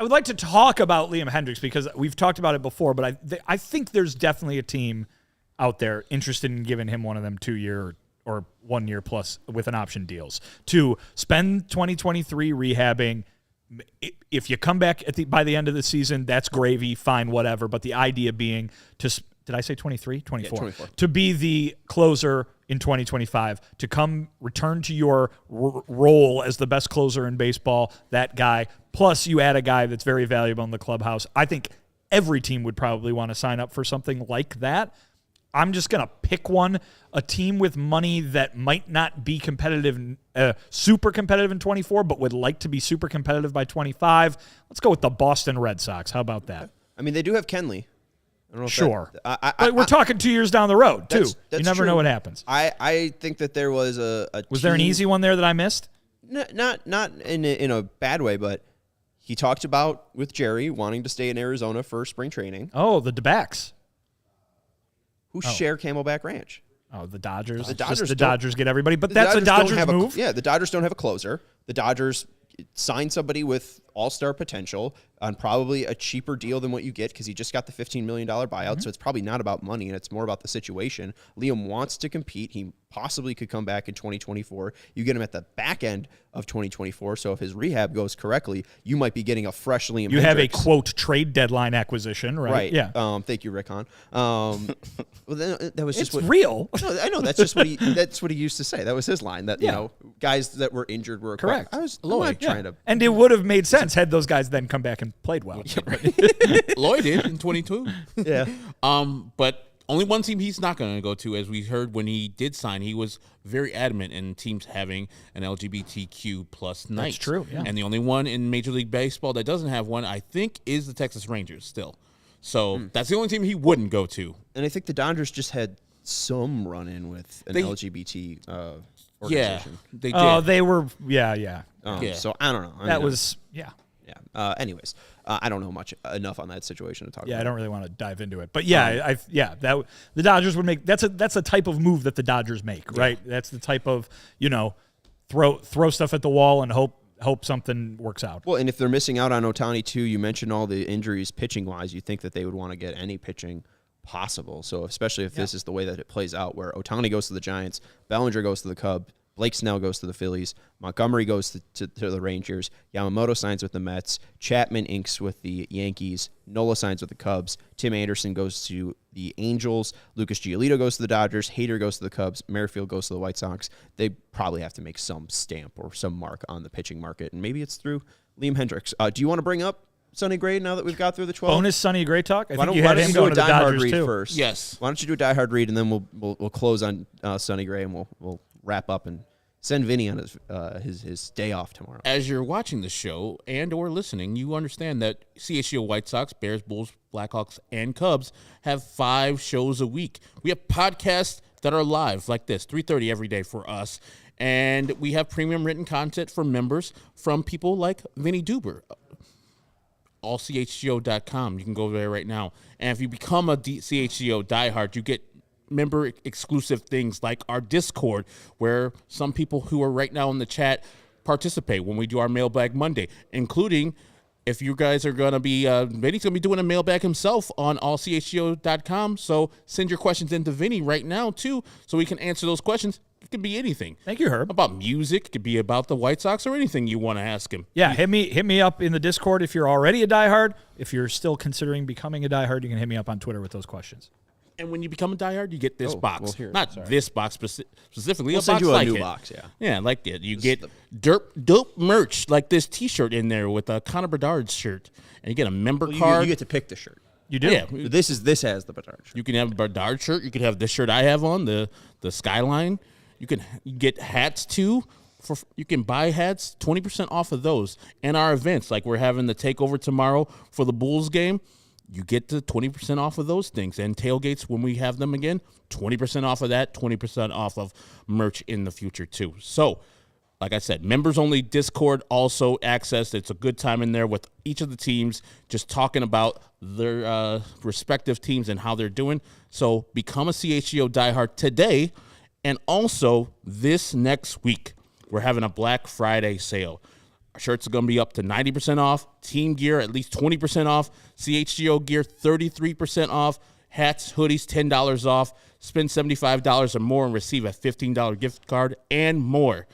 would like to talk about Liam Hendricks because we've talked about it before, but I think there's definitely a team out there interested in giving him one of them 2-year or 1 year plus with an option deals to spend 2023 rehabbing. If you come back by the end of the season, that's gravy, fine, whatever. But the idea being did I say 23? 24. 24. To be the closer in 2025, to return to your role as the best closer in baseball, that guy, plus you add a guy that's very valuable in the clubhouse. I think every team would probably want to sign up for something like that. I'm just going to pick a team with money that might not be competitive, super competitive in 24, but would like to be super competitive by 25. Let's go with the Boston Red Sox. How about that? I mean, they do have Kenley. I don't know if Sure. that, But we're talking 2 years down the road, too. that's You never true. know what happens. I think that there was Was there an team- easy one there that I missed? Not in a bad way, but he talked about with Jerry wanting to stay in Arizona for spring training. Oh, the DeBacks. Who share Camelback Ranch? Oh, the Dodgers. The Just Dodgers the don't- Dodgers get everybody. But The that's a don't Dodgers have move. The Dodgers don't have a closer. The Dodgers signed somebody with all-star potential on probably a cheaper deal than what you get because he just got the $15 million buyout, so it's probably not about money, and it's more about the situation. Liam wants to compete. He possibly could come back in 2024. You get him at the back end of 2024, so if his rehab goes correctly, you might be getting a fresh Liam You have a, Hendricks. quote, trade deadline acquisition, right? Right. Yeah. Thank you, Rick Hahn. Well, then, that was just It's what real. No, I know that's just what he used to say. That was his line. That you know, guys that were injured were acquired. Correct. I'm not trying to. And it would have made sense had those guys then come back and played well. Lloyd did in 22. Yeah. But only one team he's not going to go to, as we heard when he did sign. He was very adamant in teams having an LGBTQ plus night. That's true, yeah. And the only one in Major League Baseball that doesn't have one, I think, is the Texas Rangers still. So that's the only team he wouldn't go to. And I think the Dodgers just had some run-in with an LGBT Yeah, organization. they did. Oh, they were. Yeah. Yeah. So I don't know. I That mean, was. Yeah. Yeah. Anyways, I don't know enough on that situation to talk about. Yeah, I don't really want to dive into it, but yeah, that the Dodgers would make. That's a type of move that the Dodgers make, right? That's the type of throw stuff at the wall and hope something works out. Well, and if they're missing out on Ohtani too, you mentioned all the injuries pitching wise. You think that they would want to get any pitching possible. So especially if this is the way that it plays out, where Ohtani goes to the Giants, Bellinger goes to the Cubs, Blake Snell goes to the Phillies, Montgomery goes to the Rangers, Yamamoto signs with the Mets, Chapman inks with the Yankees, Nola signs with the Cubs, Tim Anderson goes to the Angels, Lucas Giolito goes to the Dodgers, Hader goes to the Cubs, Merrifield goes to the White Sox. They probably have to make some stamp or some mark on the pitching market, and maybe it's through Liam Hendricks. Do you want to bring up Sonny Gray now that we've got through the 12? Bonus Sonny Gray talk. I Why think don't, you why had don't him you do going a to the diehard Dodgers read too. first? Yes. Why don't you do a diehard read, and then we'll close on Sonny Gray, and we'll wrap up and send Vinny on his day off tomorrow. As you're watching the show and or listening, you understand that CHGO White Sox, Bears, Bulls, Blackhawks, and Cubs have 5 shows a week. We have podcasts that are live like this, 3:30 every day for us. And we have premium written content for members from people like Vinnie Duber. AllCHGO.com. You can go there right now. And if you become a CHGO diehard, you get member exclusive things like our Discord, where some people who are right now in the chat participate when we do our Mailbag Monday, including if you guys are going to be, Vinny's going to be doing a mailbag himself on allchgo.com. So send your questions into Vinny right now, too, so we can answer those questions. It could be anything. Thank you, Herb. About music, it could be about the White Sox or anything you want to ask him. Yeah, hit me up in the Discord if you're already a diehard. If you're still considering becoming a diehard, you can hit me up on Twitter with those questions. And when you become a diehard, you get this box. well, here, Not this box specifically. We'll a send box you a like new it. box, yeah. Yeah, like it. You get dope merch like this T-shirt in there with a Connor Bedard shirt, and you get a member card. You get to pick the shirt. You do? Yeah, This has the Bedard shirt. you can have a Bedard shirt. You could have this shirt I have on, the Skyline. You get hats too. You can buy hats, 20% off of those. And our events, like we're having the takeover tomorrow for the Bulls game. You get the 20% off of those things. And tailgates, when we have them again, 20% off of that, 20% off of merch in the future, too. So, like I said, members-only Discord also access. It's a good time in there with each of the teams just talking about their respective teams and how they're doing. So, become a CHGO diehard today. And also, this next week, we're having a Black Friday sale. Our shirts are going to be up to 90% off. Team gear, at least 20% off. CHGO gear, 33% off. Hats, hoodies, $10 off. Spend $75 or more and receive a $15 gift card and more.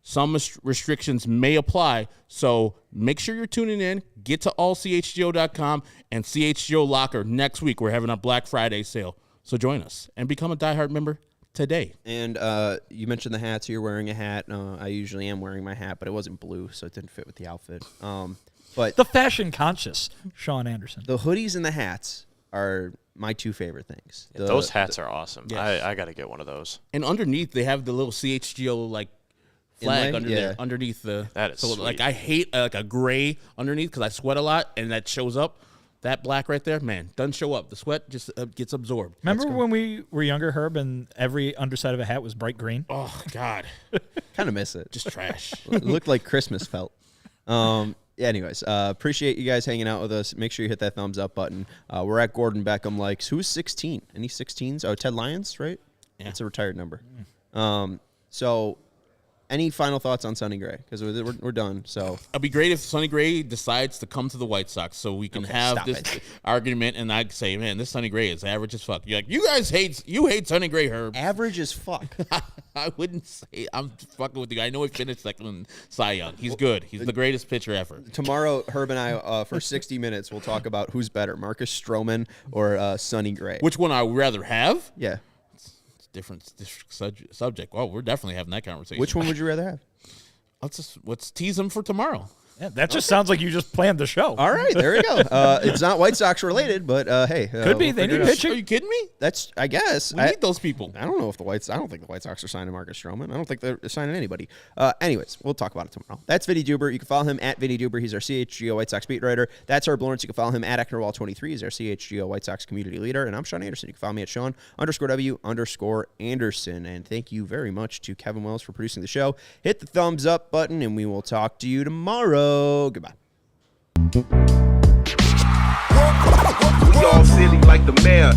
Some restrictions may apply, so make sure you're tuning in. Get to allchgo.com and CHGO Locker next week. We're having a Black Friday sale, so join us and become a diehard member today. And you mentioned the hats. You're wearing a hat. I usually am wearing my hat, but it wasn't blue, so it didn't fit with the outfit. But The fashion conscious Sean Anderson. the hoodies and the hats are my 2 favorite things. Those hats are awesome. Yes. I got to get one of those. And underneath, they have the little CHGO like flag Inlay? under Yeah. there, underneath the. That is so sweet. like I hate like a gray underneath because I sweat a lot, and that shows up. That black right there, man, doesn't show up. The sweat just gets absorbed. Remember when we were younger, Herb, and every underside of a hat was bright green? Oh God, kind of miss it. just trash. It looked like Christmas felt. Anyways, appreciate you guys hanging out with us. Make sure you hit that thumbs up button. We're at Gordon Beckham Likes. Who's 16? Any 16s? Oh, Ted Lyons, right? Yeah. It's a retired number. So any final thoughts on Sonny Gray? Because we're done. So It'd be great if Sonny Gray decides to come to the White Sox so we can have stop this it. argument, and I say, man, this Sonny Gray is average as fuck. You're like, you guys hate Sonny Gray, Herb. average as fuck. I wouldn't say I'm fucking with you. I know he finished second in Cy Young. He's good. He's the greatest pitcher ever. Tomorrow, Herb and I, for 60 minutes, we'll talk about who's better, Marcus Stroman or Sonny Gray. Which one I would rather have? Yeah. Different subject. Well, we're definitely having that conversation. Which one would you rather have? Let's tease him for tomorrow. Yeah, that just sounds like you just planned the show. All right, there we go. It's not White Sox related, but hey, Could be. They need pitching. Are you kidding me? That's, I guess. We need those people. I don't know if I don't think the White Sox are signing Marcus Stroman. I don't think they're signing anybody. Anyways, we'll talk about it tomorrow. That's Vinnie Duber. You can follow him at Vinnie Duber. He's our CHGO White Sox beat writer. That's Herb Lawrence. You can follow him at Ecknerwall23. He's our CHGO White Sox community leader. And I'm Sean Anderson. You can follow me at Sean_W_Anderson. And thank you very much to Kevin Wells for producing the show. Hit the thumbs up button, and we will talk to you tomorrow. Goodbye. We all silly like the mayor.